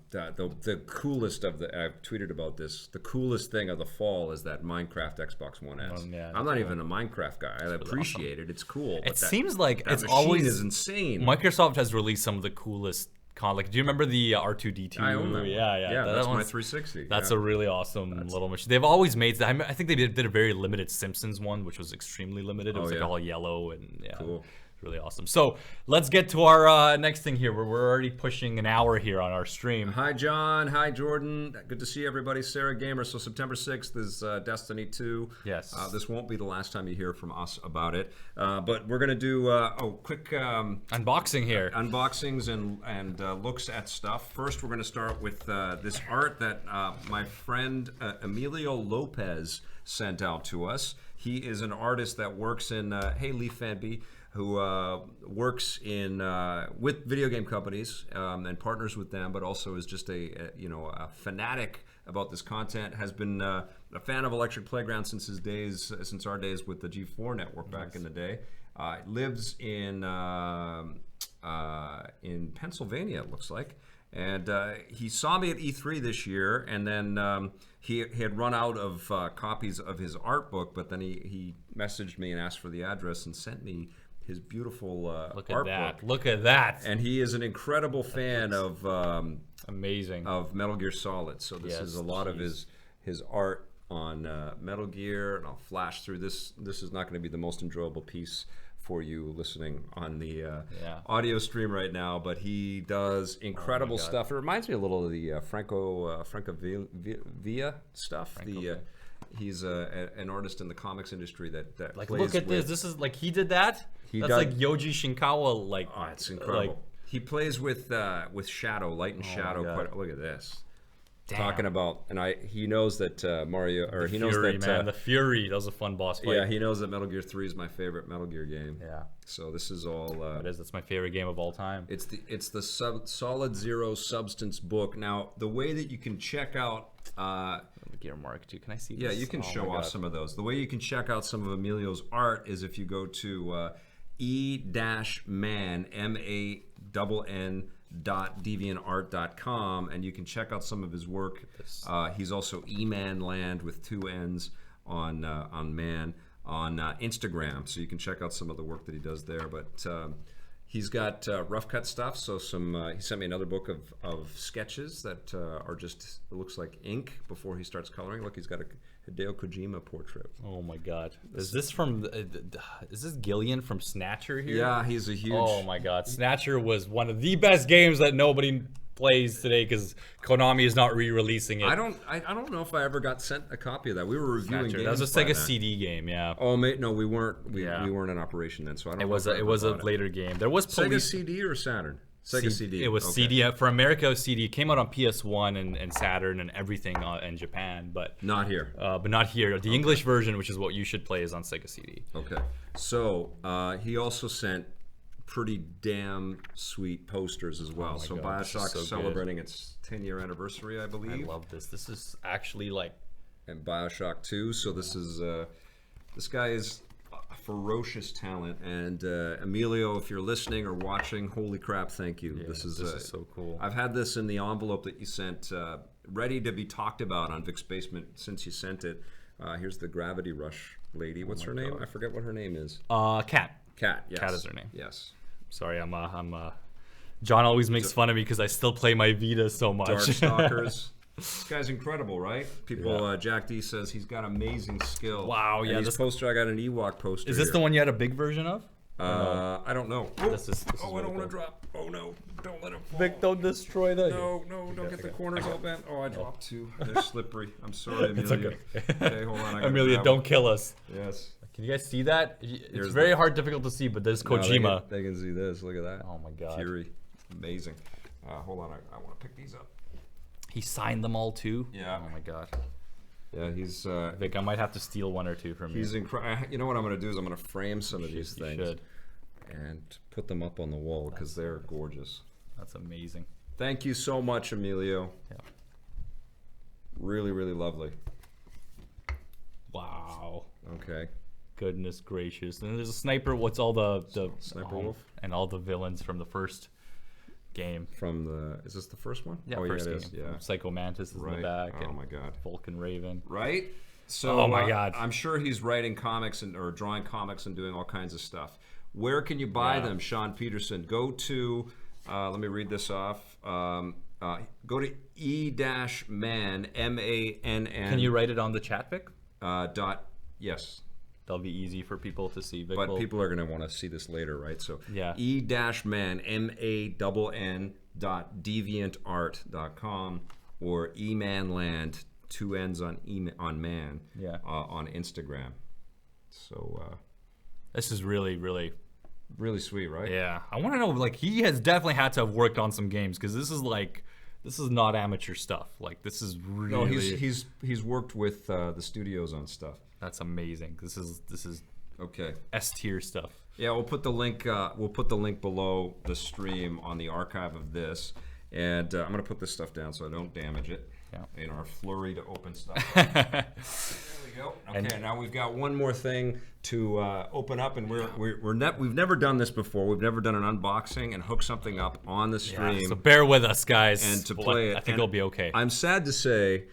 coolest of I've tweeted about this. The coolest thing of the fall is that Minecraft Xbox One S. I'm not even a Minecraft guy. I appreciate it. It's cool. It seems like it's machine always is insane. Microsoft has released some of the coolest Like, do you remember the R2D2? I own that. Yeah. That's my 360. That's a really awesome little machine. They've always made that. I think they did a very limited Simpsons one, which was extremely limited. It was like all yellow and cool. Really awesome. So let's get to our next thing here. We're already pushing an hour here on our stream. Hi, John. Hi, Jordan. Good to see everybody. Sarah Gamer. So September 6th is Destiny 2. Yes. This won't be the last time you hear from us about it. But we're going to do quick unboxing here. Unboxings and looks at stuff. First, we're going to start with this art that my friend Emilio Lopez sent out to us. He is an artist that works in, hey, Leaf Fanby, who works in with video game companies and partners with them, but also is just a fanatic about this content. Has been a fan of Electric Playground since our days with the G4 network back in the day. Lives in Pennsylvania, it looks like, and he saw me at E3 this year, and then he had run out of copies of his art book, but then he messaged me and asked for the address and sent me his beautiful Look at art that! book. Look at that! And he is an incredible fan of amazing of Metal Gear Solid. So this is a lot of his art on Metal Gear, and I'll flash through this. This is not going to be the most enjoyable piece for you listening on the audio stream right now, but he does incredible stuff. It reminds me a little of the Franco Villa stuff. He's an artist in the comics industry that like plays look at with, this is like he did that. That's like Yoji Shinkawa. Like, oh, it's incredible. He plays with shadow, light and shadow. Look at this. Damn. Talking about, and he knows that Mario, or he knows Fury, that man, the Fury. That was a fun boss fight. Yeah, he knows that Metal Gear 3 is my favorite Metal Gear game. Yeah. So this is all. That's my favorite game of all time. It's the Solid Zero Substance book. Now the way that you can check out. Gear Mark 2. Can I see this? Yeah, you can show off some of those. The way you can check out some of Emilio's art is if you go to e-man, MANN.deviantart.com, and you can check out some of his work. He's also eManland with 2 N's on man on Instagram, so you can check out some of the work that he does there. But he's got rough cut stuff, so he sent me another book of sketches that are just, it looks like ink before he starts coloring. Look, he's got a Hideo Kojima portrait. Oh my god. Is this Gillian from Snatcher here? Yeah, he's a huge... Oh my god. Snatcher was one of the best games that nobody plays today because Konami is not re-releasing it. I don't know if I ever got sent a copy of that. We were reviewing games. That was a Sega CD game, yeah. Oh mate, no, we weren't. We weren't in operation then, so I don't. It was a later game. There was Sega CD or Saturn. Sega CD. It was CD for America. It was CD. It came out on PS1 and Saturn and everything in Japan, but not here. But not here. The English version, which is what you should play, is on Sega CD. Okay. So he also sent pretty damn sweet posters as well. So BioShock's celebrating its 10-year anniversary, I believe. I love this. This is actually like... And BioShock 2. So this is... this guy is a ferocious talent. And Emilio, if you're listening or watching, holy crap, thank you. Yeah, this is so cool. I've had this in the envelope that you sent, ready to be talked about on Vic's Basement since you sent it. Here's the Gravity Rush lady. What's her name? I forget what her name is. Kat. Kat, yes. Kat is her name. Yes. Sorry, I'm John always makes fun of me because I still play my Vita so much. Darkstalkers. This guy's incredible, right? People, Jack D says he's got amazing skill. Wow, yeah. This poster, I got an Ewok poster. Is this the one you had a big version of? I don't know. Oh, this is I don't want to drop. Oh no, don't let it fall. Vic, don't destroy that. No, don't get the corners all bent. Oh, I dropped 2. They're slippery. I'm sorry, Amelia. Okay, hold on. Amelia, don't kill us. Yes. Can you guys see that? It's very difficult to see, but there's Kojima. No, they can see this. Look at that. Oh my god. Fury. Amazing. Hold on. I want to pick these up. He signed them all too? Yeah. Oh my god. Yeah, he's... Vic, I might have to steal 1 or 2 from you. He's incredible. You know what I'm going to do is I'm going to frame some of these things. And put them up on the wall because they're gorgeous. That's amazing. Thank you so much, Emilio. Yeah. Really, really lovely. Wow. Okay. Goodness gracious. And there's a sniper. What's all the Sniper Wolf? And all the villains from the first game. Is this the first one? Yeah, first game. Yeah. Psycho Mantis is in the back. Oh my god. Vulcan Raven. Right? So oh my god. I'm sure he's writing comics or drawing comics and doing all kinds of stuff. Where can you buy them, Sean Peterson? Go to Let me read this off. Go to e-man, M-A-N-N. Can you write it on the chat, Vic? Yes. That'll be easy for people to see. Vic but people are going to want to see this later, right? So yeah. e-man, MANN.deviantart.com or emanland, 2 N's on man, on Instagram. So this is really, really, really sweet, right? Yeah. I want to know, like, he has definitely had to have worked on some games because this is not amateur stuff. Like, this is really. No, he's worked with the studios on stuff. That's amazing. This is okay. S tier stuff. Yeah, we'll put the link. We'll put the link below the stream on the archive of this, and I'm gonna put this stuff down so I don't damage it. Yeah. In our flurry to open stuff. There we go. Okay, now we've got one more thing to open up, and we've never done this before. We've never done an unboxing and hook something up on the stream. Yeah, so bear with us, guys. And to play it, I think it'll be okay. I'm sad to say.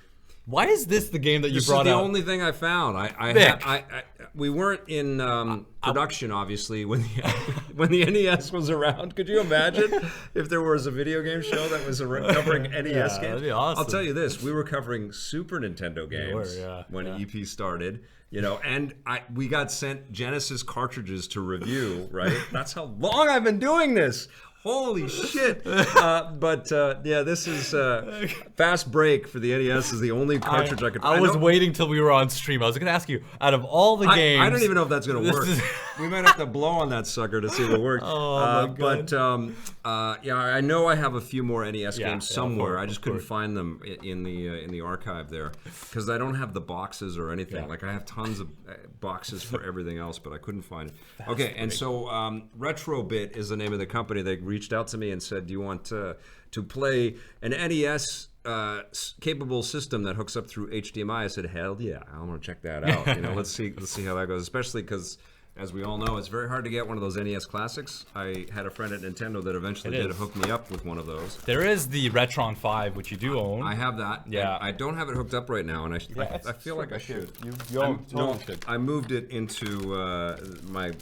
Why is this the game that you brought up? This is the only thing I found. We weren't in production, obviously, when the NES was around. Could you imagine if there was a video game show that was covering NES games? That'd be awesome. I'll tell you this: we were covering Super Nintendo games when EP started. You know, and we got sent Genesis cartridges to review. Right? That's how long I've been doing this. Holy shit! This is fast break for the NES. Is the only cartridge I could find. I was waiting till we were on stream. I was going to ask you, out of all the games, I don't even know if that's going to work. We might have to blow on that sucker to see if it works. Oh my God. I know I have a few more NES games somewhere. I just couldn't find them in the archive there because I don't have the boxes or anything. Like I have tons of boxes for everything else, but I couldn't find it. Okay, and so Retrobit is the name of the company. They reached out to me and said, "Do you want to play an NES capable system that hooks up through HDMI?" I said, "Hell yeah, I want to check that out. You know, let's see how that goes. Especially because, as we all know, it's very hard to get one of those NES classics. I had a friend at Nintendo that eventually did hook me up with one of those. There is the Retron 5, which you do own. I have that. Yeah, I don't have it hooked up right now, and I feel like I should. You totally should. I moved it into my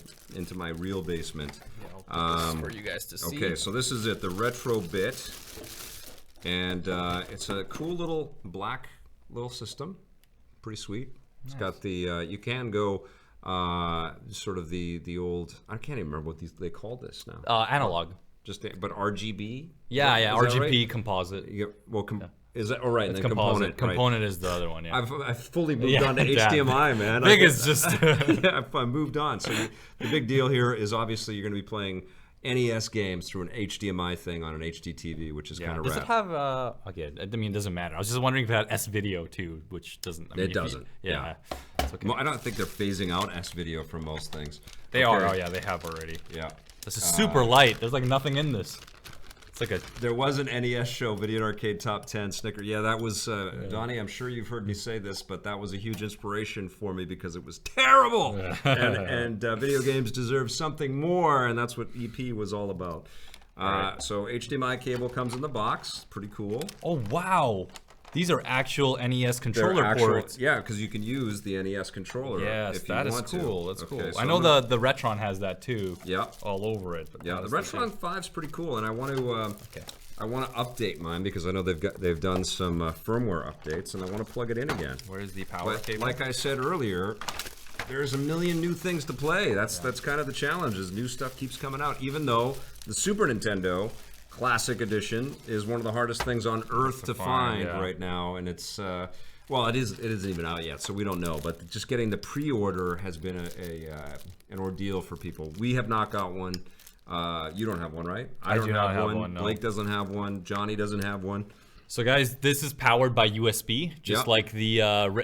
real basement. For you guys to see. Okay, so this is it, the Retrobit, and it's a cool little black little system, pretty sweet. It's got the you can go sort of the old, I can't even remember what they call this now. Analog. But RGB. Yeah, RGB right? Composite. Is that all right? It's and then component. Component is the other one. Yeah. I've fully moved on to HDMI, man. Big is just. I moved on. So the big deal here is obviously you're going to be playing NES games through an HDMI thing on an HD TV, which is kind of rad. Does it have? Again, I mean, it doesn't matter. I was just wondering if it had S video too, which doesn't. I mean, it doesn't. Yeah. It's okay. Well, I don't think they're phasing out S video for most things. They are. Oh yeah, they have already. Yeah. This is super light. There's like nothing in this. It's like There was an NES show, Video and Arcade Top 10 Snicker. Yeah, that was Donnie. I'm sure you've heard me say this, but that was a huge inspiration for me because it was terrible. And video games deserve something more, and that's what EP was all about. So HDMI cable comes in the box. Pretty cool. Oh wow. These are actual NES controller ports. Yeah, because you can use the NES controller. Yes, if that you is want cool. To. That's okay, cool. So I know the Retron has that too. Yeah, all over it. Yeah, the Retron 5's pretty cool, and I want to update mine because I know they've done some firmware updates, and I want to plug it in again. Where's the power cable? Like I said earlier, there's a million new things to play. That's kind of the challenge. Is new stuff keeps coming out, even though the Super Nintendo Classic Edition is one of the hardest things on earth to find right now, and it's well, it isn't even out yet, so we don't know. But just getting the pre-order has been an ordeal for people. We have not got one. You don't have one, right? I do not have one. No. Blake doesn't have one. Johnny doesn't have one. So guys, this is powered by USB, just like the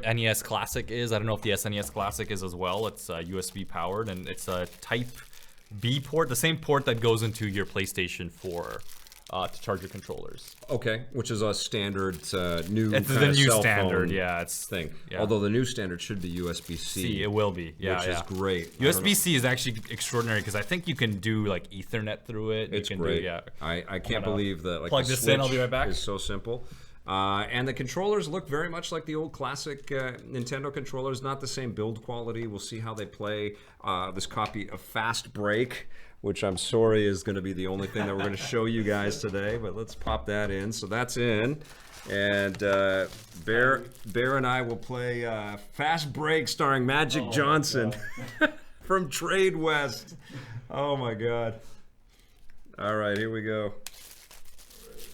NES Classic is. I don't know if the SNES Classic is as well. It's USB powered, and it's a Type B port, the same port that goes into your PlayStation 4 to charge your controllers. Okay, which is a standard new it's the new standard, it's thing. Although the new standard should be USB-C. It will be, which is great. USB-C is actually extraordinary because I think you can do like Ethernet through it. It's you can great. Do, I can't believe that. Like, plug this in. I'll be right back. Is so simple. And the controllers look very much like the old classic Nintendo controllers, not the same build quality. We'll see how they play. This copy of Fast Break, which I'm sorry is going to be the only thing that we're going to show you guys today, but let's pop that in. So that's in. And Bear and I will play Fast Break starring Magic Johnson from Trade West. Oh my God. All right, here we go.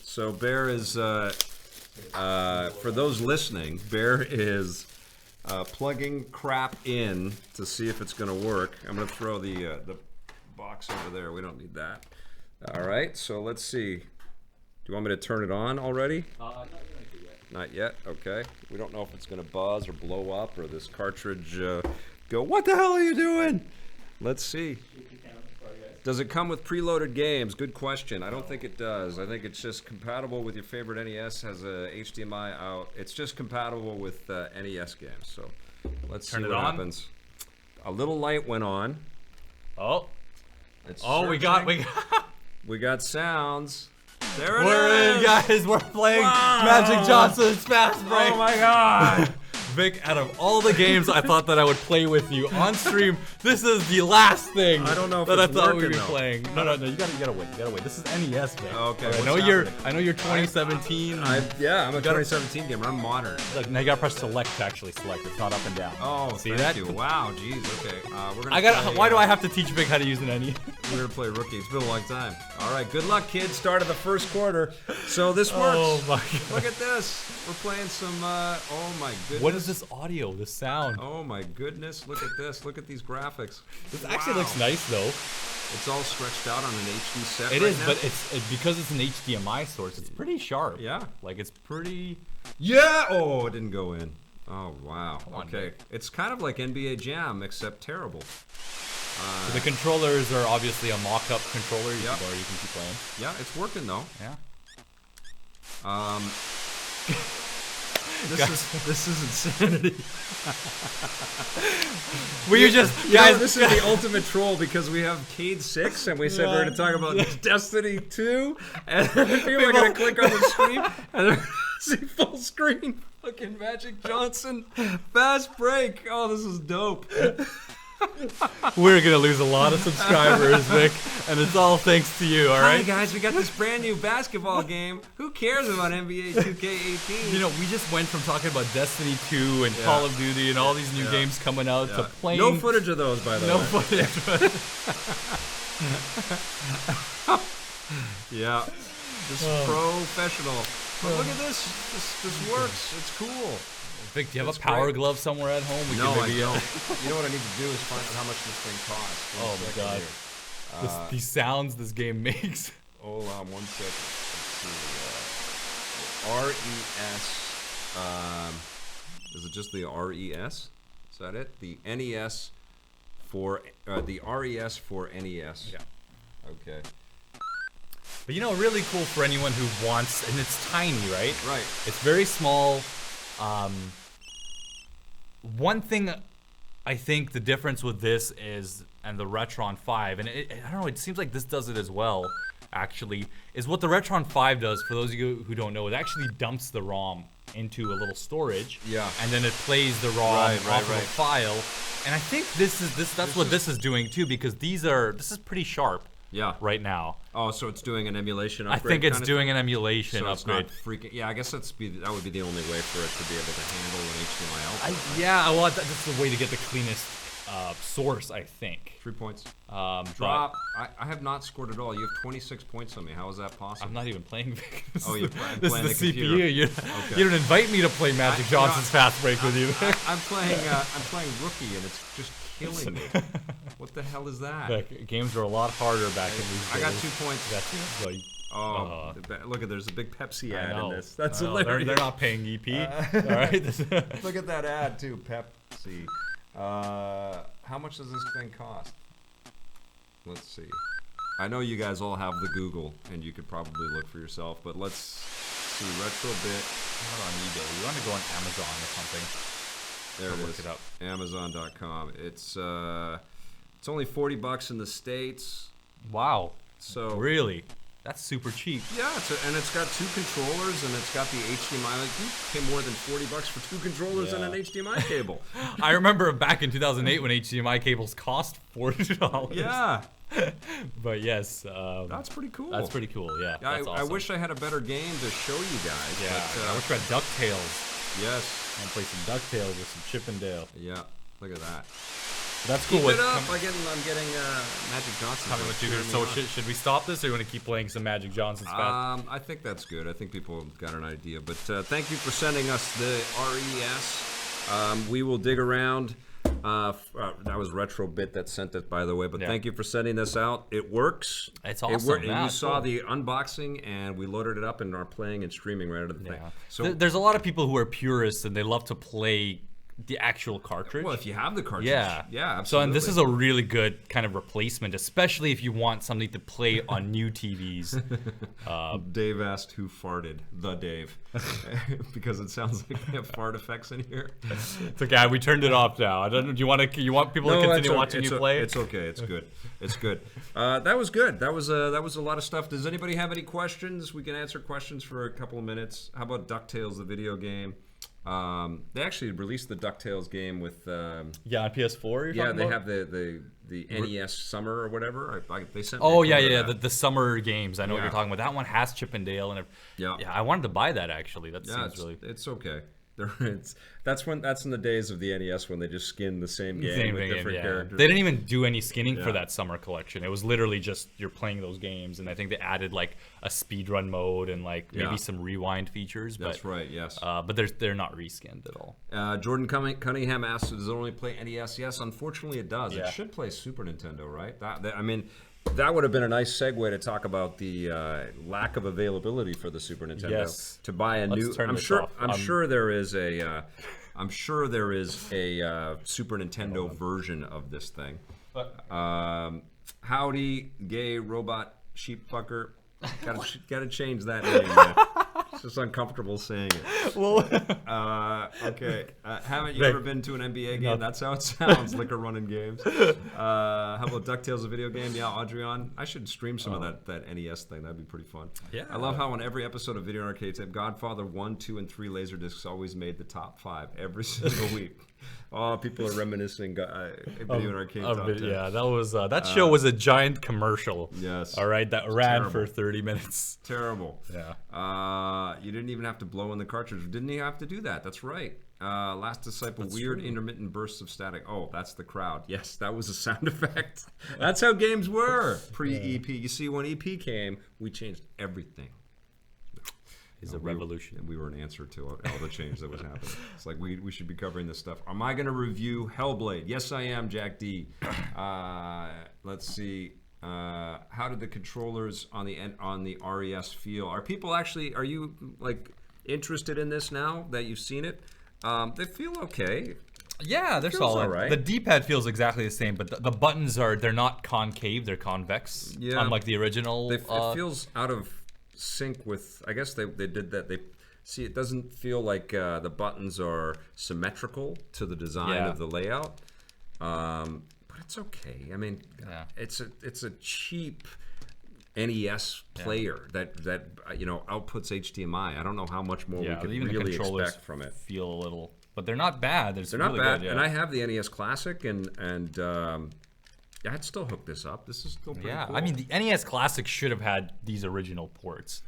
So Bear is... for those listening, Bear is plugging crap in to see if it's going to work. I'm going to throw the box over there. We don't need that. All right, so let's see. Do you want me to turn it on already? Not yet. Okay. We don't know if it's going to buzz or blow up or this cartridge go, what the hell are you doing? Let's see. Does it come with preloaded games? Good question. I don't think it does. I think it's just compatible with your favorite NES, has a HDMI out. It's just compatible with NES games. So let's see what happens. A little light went on. Oh. It's we got sounds. There it is. In, guys. We're playing Magic Johnson's Fast Break. Oh my God. Vic, out of all the games I thought that I would play with you on stream, this is the last thing I don't know if that it's I thought working, we'd be playing. No, you gotta wait. This is NES, Vic. Okay. I know you're 2017. I'm a 2017 gamer. I'm modern. Look, now you gotta press select to actually select. It's not up and down. Oh, see thank that? you. Wow, jeez. Okay. We're gonna. Why do I have to teach Vic how to use an NES? We're gonna play Rookie. It's been a long time. All right. Good luck, kids. Start of the first quarter. So this works. Oh my God. Look at this. We're playing some. Oh my goodness. What is this audio? This sound? Oh my goodness. Look at this. Look at these graphics. This actually looks nice though. It's all stretched out on an HD set. It is, but it's because it's an HDMI source. It's pretty sharp. Yeah. Like it's pretty. Yeah. Oh, it didn't go in. Oh wow. Okay. It's kind of like NBA Jam except terrible. So the controllers are obviously a mock-up controller. You can keep playing. Yeah, it's working though. Yeah. This is insanity. This is the ultimate troll because we have Cade 6 and we said we're going to talk about Destiny 2 and people are going to click on the screen and they're going to see full screen fucking Magic Johnson Fast Break. Oh, this is dope. We're gonna lose a lot of subscribers, Vic, and it's all thanks to you. All right, hi guys, we got this brand new basketball game. Who cares about NBA 2K18? You know, we just went from talking about Destiny 2 and Call of Duty and all these new games coming out to playing. No footage of those, by the way. No footage. Yeah, this is professional. But look at this. This works. It's cool. Vic, do you have a power glove somewhere at home? No, I don't. You know what I need to do is find out how much this thing costs. Oh my God. These sounds this game makes. Hold on 1 second. Let's see. RES. Is it just the RES? Is that it? The NES for the RES for NES. Yeah. Okay. But you know, really cool for anyone who wants, and it's tiny, right? Right. It's very small. One thing I think the difference with this is, and the Retron 5, and I don't know, it seems like this does it as well, actually, is what the Retron 5 does, for those of you who don't know, it actually dumps the ROM into a little storage. Yeah. And then it plays the ROM off of a file. And I think that's what this is doing too, because this is pretty sharp. Yeah. Right now. Oh, so it's doing an emulation upgrade? I think it's doing an emulation upgrade. It's not freaking. Yeah, I guess that would be the only way for it to be able to handle an HDMI output. Yeah, well, that's the way to get the cleanest source, I think. 3 points. Drop. I have not scored at all. You have 26 points on me. How is that possible? I'm not even playing. This is the CPU. You don't invite me to play Magic Johnson's Fast Break with you. I'm playing Rookie, and it's just killing me. What the hell is that? Games were a lot harder back in these days. I got 2 points. That's like. Look at there's a big Pepsi ad in this. That's hilarious. They're not paying EP. All right. Look at that ad too, Pepsi. How much does this thing cost? Let's see. I know you guys all have the Google, and you could probably look for yourself, but let's see. Retrobit. Not on eBay. You want to go on Amazon or something. There it is. Look it up. Amazon.com. It's only $40 in the States. Wow. So really, That's super cheap. Yeah, and it's got 2 controllers, and it's got the HDMI. Like, you pay more than $40 for 2 controllers and an HDMI cable. I remember back in 2008 when HDMI cables cost $40. Yeah. But yes, that's pretty cool. That's pretty cool. Yeah, that's awesome. I wish I had a better game to show you guys. Yeah, but, I wish we had DuckTales. Yes. I'm play some DuckTales with some Chip and Dale. Yeah, look at that. That's cool. Keep it up. I'm getting Magic Johnson. So should we stop this, or you want to keep playing some Magic Johnson's fast? I think that's good. I think people got an idea. But thank you for sending us the RES. We will dig around. That was Retrobit that sent it, by the way. But thank you for sending this out. It works. It's awesome. And you saw the unboxing, and we loaded it up and are playing and streaming right out of the thing. So there's a lot of people who are purists, and they love to play the actual cartridge. Well, if you have the cartridge, yeah, absolutely. So, and this is a really good kind of replacement, especially if you want something to play on new TVs. Dave asked who farted. The Dave, because it sounds like they have fart effects in here. It's okay. We turned it off now. I don't. Do you want people to continue watching you play? It's okay. It's good. It's good. That was good. That was a lot of stuff. Does anybody have any questions? We can answer questions for a couple of minutes. How about DuckTales, the video game? They actually released the DuckTales game with on PS4. They have the NES Summer or whatever. They sent. The summer games. I know what you're talking about. That one has Chip and Dale, and I wanted to buy that actually. That seems really. It's okay. That's in the days of the NES when they just skinned the same game with different characters. They didn't even do any skinning for that summer collection. It was literally just you're playing those games, and I think they added like a speedrun mode and like maybe some rewind features. That's right. Yes. But they're not reskinned at all. Jordan Cunningham asked, "Does it only play NES?" Yes, unfortunately it does. It should play Super Nintendo, right? That would have been a nice segue to talk about the lack of availability for the Super Nintendo. Yes. To buy a new. I'm sure there is a Super Nintendo version of this thing. Howdy, gay robot sheepfucker. Gotta change that name. It's just uncomfortable saying it. Well, okay. Haven't you ever been to an NBA game? No. That's how it sounds. Liquor running games. How about DuckTales, a video game? Yeah, Adrian. I should stream some of that NES thing. That'd be pretty fun. Yeah. I love how on every episode of Video Arcade Tape, Godfather 1, 2, and 3 Laserdiscs always made the top 5 every single week. Oh, people are reminiscing Video and Arcade Top 10. Yeah, that was that show was a giant commercial. Yes. All right, that ran for 30 minutes. Terrible. Yeah. You didn't even have to blow in the cartridge. Didn't you have to do that? That's right. Last Disciple, that's weird intermittent bursts of static. Oh, that's the crowd. Yes, that was a sound effect. That's how games were pre-EP. You see, when EP came, we changed everything. A revolution. We were an answer to all the change that was happening. It's like we should be covering this stuff. Am I going to review Hellblade? Yes, I am, Jack D. Let's see. How did the controllers on the RES feel? Are you like interested in this now that you've seen it? They feel okay. Yeah, they're solid. Right. The D-pad feels exactly the same, but the buttons they're not concave, they're convex. Yeah. Unlike the original. It feels out of sync with, I guess they did that. It doesn't feel like the buttons are symmetrical to the design of the layout, but it's okay. I mean, it's a cheap NES player that outputs HDMI. I don't know how much more we could really expect from it. Feel a little, but they're not bad. They're not really bad, good, and I have the NES Classic, and I'd still hook this up. This is still pretty cool. I mean, the NES Classic should have had these original ports.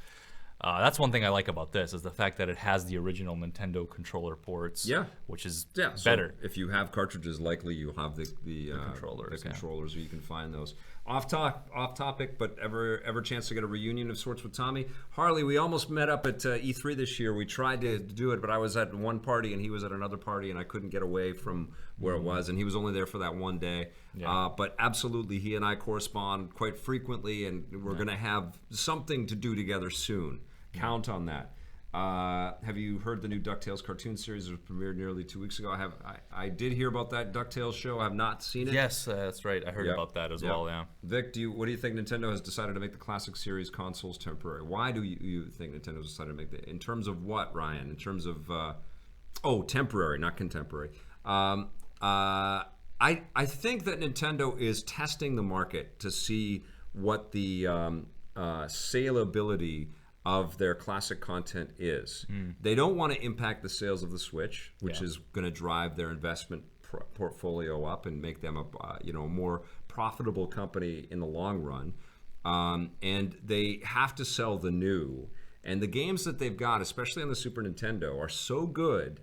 That's one thing I like about this, is the fact that it has the original Nintendo controller ports. Yeah. Which is better. So if you have cartridges, likely you'll have the controllers. The controllers, or you can find those. Off topic, but ever chance to get a reunion of sorts with Tommy? Harley, we almost met up at E3 this year. We tried to do it, but I was at one party and he was at another party, and I couldn't get away from where it was, and he was only there for that one day. Yeah. But absolutely, he and I correspond quite frequently, and we're going to have something to do together soon. Count on that. Have you heard the new DuckTales cartoon series that premiered nearly 2 weeks ago? I did hear about that DuckTales show. I have not seen it. Yes, that's right. I heard about that as well. Yeah. Vic, what do you think? Nintendo has decided to make the classic series consoles temporary. Why do you think Nintendo has decided to make that? In terms of what, Ryan? In terms of temporary, not contemporary. I think that Nintendo is testing the market to see what the saleability of their classic content is. They don't want to impact the sales of the Switch, which is going to drive their investment portfolio up and make them a more profitable company in the long run. And they have to sell the new. And the games that they've got, especially on the Super Nintendo, are so good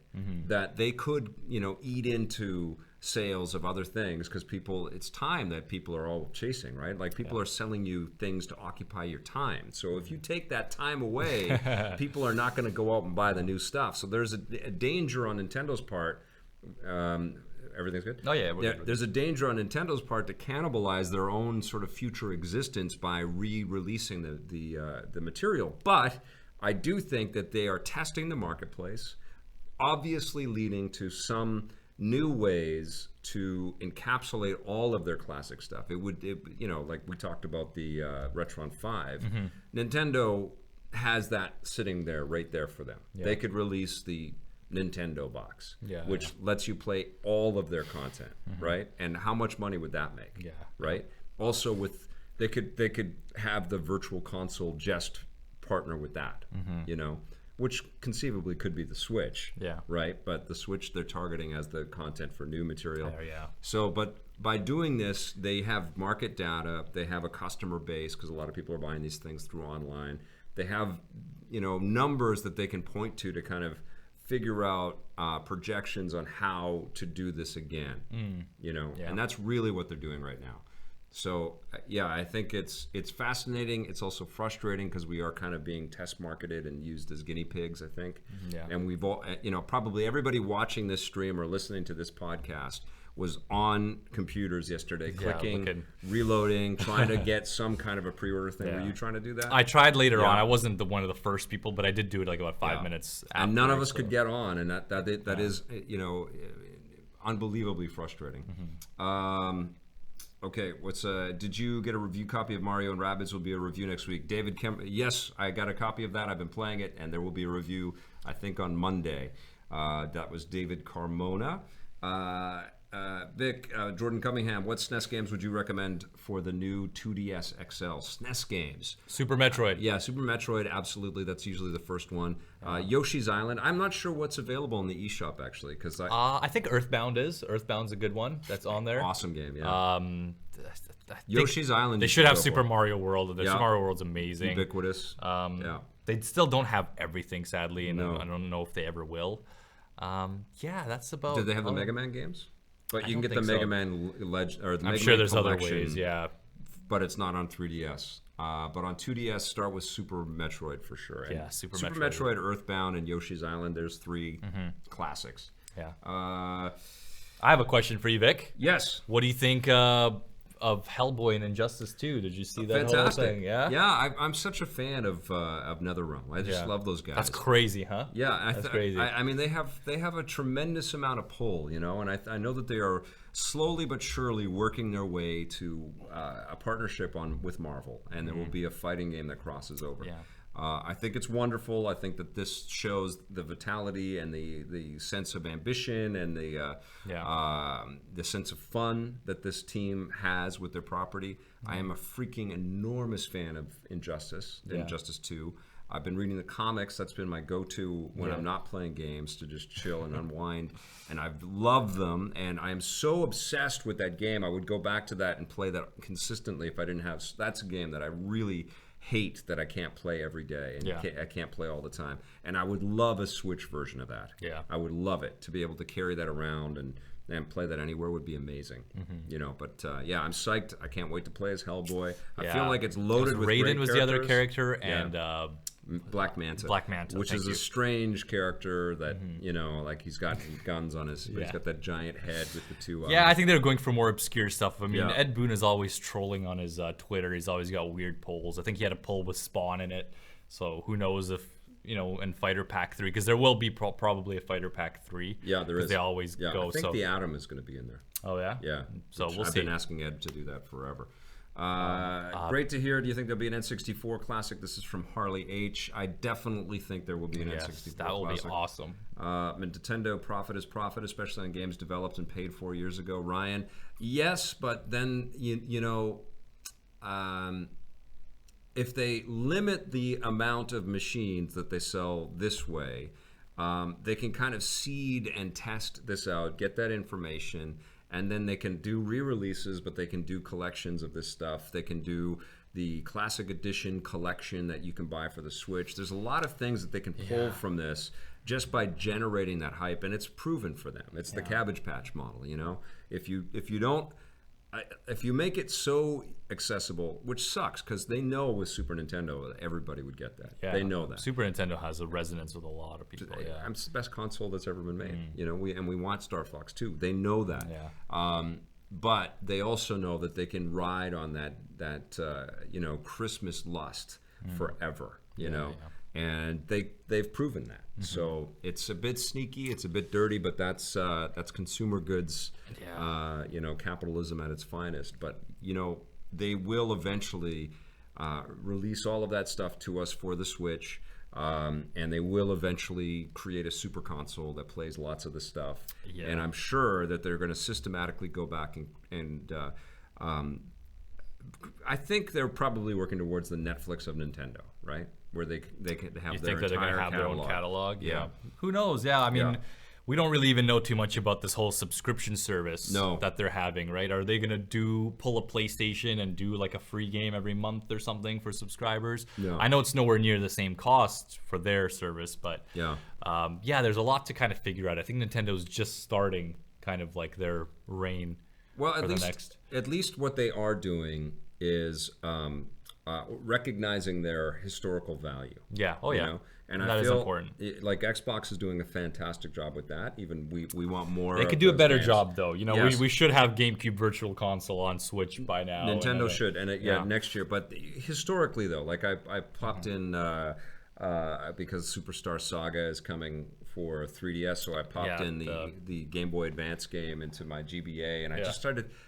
that they could, eat into sales of other things, because it's time that people are all chasing, right? Like people are selling you things to occupy your time. So if you take that time away, people are not going to go out and buy the new stuff. So there's a danger on Nintendo's part. Everything's good? Oh, yeah. There's a danger on Nintendo's part to cannibalize their own sort of future existence by re-releasing the material. But I do think that they are testing the marketplace, obviously leading to some new ways to encapsulate all of their classic stuff. Like we talked about the Retron 5. Nintendo has that sitting there, right there for them. They could release the Nintendo box, which lets you play all of their content, right? And how much money would that make? Right. Also, they could have the Virtual Console just partner with that, which conceivably could be the Switch, right? But the Switch they're targeting as the content for new material. So, but by doing this, they have market data, they have a customer base, because a lot of people are buying these things through online. They have, numbers that they can point to kind of figure out projections on how to do this again, and that's really what they're doing right now. So I think it's fascinating. It's also frustrating because we are kind of being test marketed and used as guinea pigs, I think. And we've all, probably everybody watching this stream or listening to this podcast was on computers yesterday, clicking, reloading, trying to get some kind of a pre-order thing. Were you trying to do that? I tried later on. I wasn't one of the first people, but I did do it like about 5 minutes after. And none of us could get on, and that is, unbelievably frustrating. Okay, did you get a review copy of Mario and Rabbids? Will be a review next week. David Kemp, yes, I got a copy of that. I've been playing it, and there will be a review, I think, on Monday. That was David Carmona. Vic, Jordan Cunningham, what SNES games would you recommend for the new 2DS XL? SNES games. Super Metroid. Yeah, Super Metroid, absolutely. That's usually the first one. Yoshi's Island. I'm not sure what's available in the eShop, actually. I think Earthbound is. Earthbound's a good one that's on there. Awesome game, yeah. Yoshi's Island. They should have Super Mario World. Super Mario World's amazing. Ubiquitous. They still don't have everything, sadly, and I don't know if they ever will. That's about... Did they have the Mega Man games? But you can get the Mega Man Legend or the Mega Man sure there's Collection, other ways, but it's not on 3DS. But on 2DS, start with Super Metroid for sure. And Super Metroid, Earthbound, and Yoshi's Island. There's three classics. I have a question for you, Vic. Yes. What do you think of Hellboy and Injustice 2? Did you see that whole thing? Yeah, I'm such a fan of NetherRealm. I just love those guys. That's crazy, huh? Yeah, that's crazy. I mean, they have a tremendous amount of pull, and I know that they are slowly but surely working their way to a partnership with Marvel, and there will be a fighting game that crosses over. I think it's wonderful. I think that this shows the vitality and the sense of ambition and the sense of fun that this team has with their property. I am a freaking enormous fan of Injustice 2. I've been reading the comics. That's been my go-to when I'm not playing games, to just chill and unwind. And I've loved them, and I am so obsessed with that game. I would go back to that and play that consistently if I didn't have... That's a game that I really hate that I can't play every day, and I can't play all the time. And I would love a Switch version of that. I would love it to be able to carry that around and play that anywhere would be amazing. But I'm psyched. I can't wait to play as Hellboy. I feel like it's loaded with Raiden great was characters. the other character, and Black Manta, which is a strange character that like he's got guns on his. He's got that giant head with the two. I think they're going for more obscure stuff. I mean, Ed Boon is always trolling on his Twitter. He's always got weird polls. I think he had a poll with Spawn in it. So who knows if in Fighter Pack 3, because there will be probably a Fighter Pack 3. Yeah, there is. They always go. I think the Atom is going to be in there. Oh yeah. Yeah. So we'll see. I've been asking Ed to do that forever. Great to hear. Do you think there'll be an N64 classic? This is from Harley H. I definitely think there will be an N64 classic. That will be awesome. Nintendo profit is profit, especially on games developed and paid for years ago. Ryan, yes, but then if they limit the amount of machines that they sell this way, they can kind of seed and test this out, get that information, and then they can do re-releases, but they can do collections of this stuff. They can do the Classic Edition collection that you can buy for the Switch. There's a lot of things that they can pull from this just by generating that hype, and it's proven for them. It's the Cabbage Patch model, you know? If you make it so accessible, which sucks because they know with Super Nintendo that everybody would get that. They know that. Super Nintendo has a resonance with a lot of people. It's the best console that's ever been made. You know, we want Star Fox 2. They know that. But they also know that they can ride on that you know, Christmas lust forever. You know. And they've proven that. So it's a bit sneaky, it's a bit dirty, but that's consumer goods, you know, capitalism at its finest. But you know, they will eventually release all of that stuff to us for the Switch, and they will eventually create a super console that plays lots of the stuff. And I'm sure that they're going to systematically go back and I think they're probably working towards the Netflix of Nintendo, right? Where they can have their entire catalog. Their own catalog? Yeah. Who knows? Yeah, I mean, we don't really even know too much about this whole subscription service that they're having, right? Are they going to pull a PlayStation and do like a free game every month or something for subscribers? No. I know it's nowhere near the same cost for their service, but there's a lot to kind of figure out. I think Nintendo's just starting kind of like their reign. Well, at least what they are doing is recognizing their historical value. Yeah. Oh, you yeah. know? And that I is feel important. Like Xbox is doing a fantastic job with that. Even we want more. They could do a better job, though. You know, we should have GameCube Virtual Console on Switch by now. Nintendo should, and next year. But historically, though, like I popped in because Superstar Saga is coming for 3DS, so I popped in the Game Boy Advance game into my GBA, and I just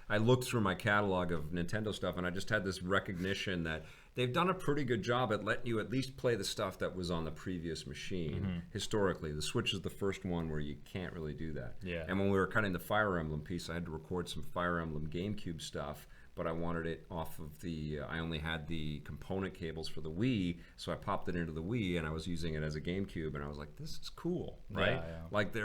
I looked through my catalog of Nintendo stuff, and I just had this recognition that they've done a pretty good job at letting you at least play the stuff that was on the previous machine. Historically, the Switch is the first one where you can't really do that. And when we were cutting the Fire Emblem piece, I had to record some Fire Emblem GameCube stuff, but I wanted it off of the, I only had the component cables for the Wii, so I popped it into the Wii, and I was using it as a GameCube, and I was like, this is cool, right? Like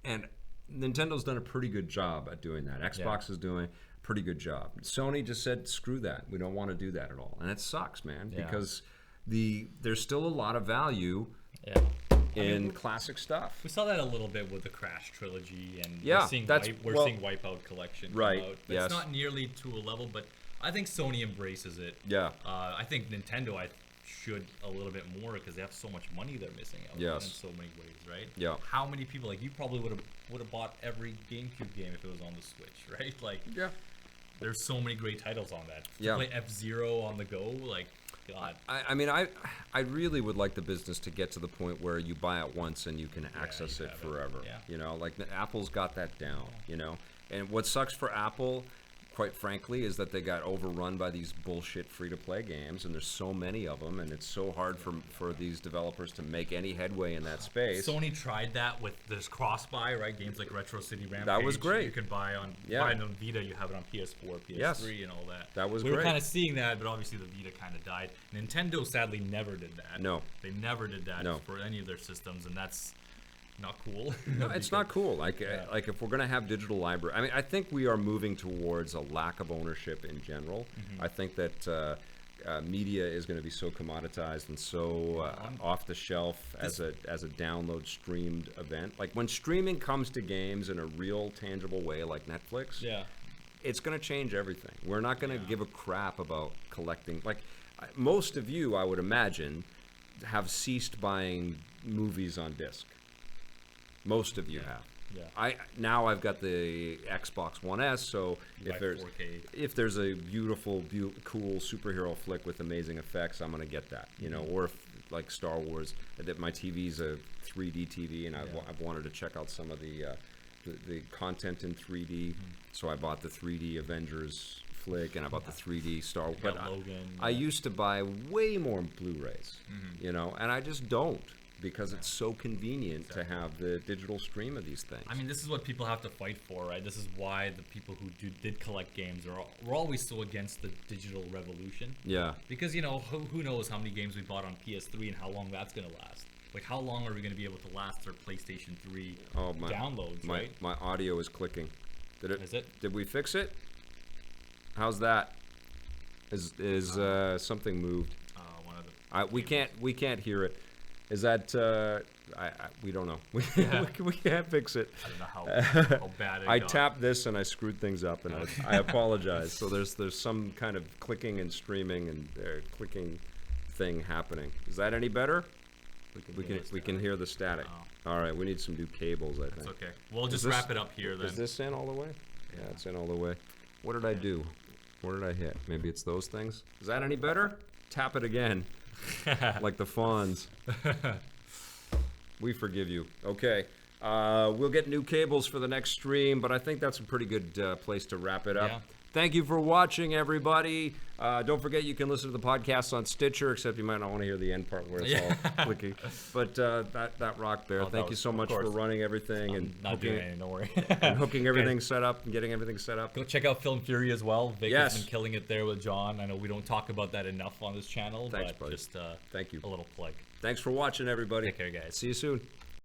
and Nintendo's done a pretty good job at doing that. Xbox is doing a pretty good job. Sony just said, screw that. We don't want to do that at all. And it sucks, man, because there's still a lot of value in classic stuff. We saw that a little bit with the Crash trilogy, and we're seeing Wipeout Collection come out. It's not nearly to a level, but I think Sony embraces it. I think Nintendo should a little bit more because they have so much money they're missing out in so many ways, right? How many people, like, you probably would have bought every GameCube game if it was on the Switch, right? Like, there's so many great titles on that. To play F-Zero on the go, like, God. I mean, I really would like the business to get to the point where you buy it once and you can access it forever. You know, like Apple's got that down, you know? And what sucks for Apple, quite frankly, is that they got overrun by these bullshit free-to-play games, and there's so many of them, and it's so hard for these developers to make any headway in that space. Sony tried that with this cross-buy, right? Games like Retro City Rampage. That was great. You could buy on Vita, you have it on PS4, PS3, and all that. That was great. We were kind of seeing that, but obviously the Vita kind of died. Nintendo sadly never did that. No. They never did that for any of their systems, and that's not cool. No, it's not cool. Like if we're gonna have digital library, I mean, I think we are moving towards a lack of ownership in general. I think that media is going to be so commoditized and so off the shelf as a download streamed event. Like when streaming comes to games in a real tangible way, like Netflix, it's going to change everything. We're not going to give a crap about collecting. Like most of you, I would imagine, have ceased buying movies on disc. Most of you have. Now I've got the Xbox One S, so if there's a beautiful, cool superhero flick with amazing effects, I'm gonna get that. You know, or if like Star Wars, that my TV's a 3D TV, and I've wanted to check out some of the content in 3D, so I bought the 3D Avengers flick, and I bought the 3D Star Wars. But I used to buy way more Blu-rays, you know, and I just don't. because it's so convenient to have the digital stream of these things. I mean, this is what people have to fight for, right? This is why the people who did collect games were always so against the digital revolution. Yeah. Because, you know, who knows how many games we bought on PS3 and how long that's going to last. Like, how long are we going to be able to last our PlayStation 3 downloads, right? My audio is clicking. Is it? Did we fix it? How's that? Is something moved? One of the... we can't hear it. Is that we don't know. We can't fix it. I don't know how bad it I got. tapped this and I screwed things up, and I apologize. So there's some kind of clicking and streaming and clicking thing happening. Is that any better? We can hear the static. Oh. All right, we need some new cables, I think. That's okay. We'll just wrap it up here then. Is this in all the way? Yeah, it's in all the way. What did I do? What did I hit? Maybe it's those things. Is that any better? Tap it again. Like the fawns. We forgive you. Okay. We'll get new cables for the next stream, but I think that's a pretty good place to wrap it up. Yeah. Thank you for watching, everybody. Don't forget you can listen to the podcast on Stitcher, except you might not want to hear the end part where it's all clicky. But that rocked there. Thank you so much for running everything and don't worry. And hooking everything set up and getting everything set up. Go check out Film Fury as well. Vic has been killing it there with John. I know we don't talk about that enough on this channel. Thanks, but buddy. Just thank you. A little plug. Thanks for watching, everybody. Take care, guys. See you soon.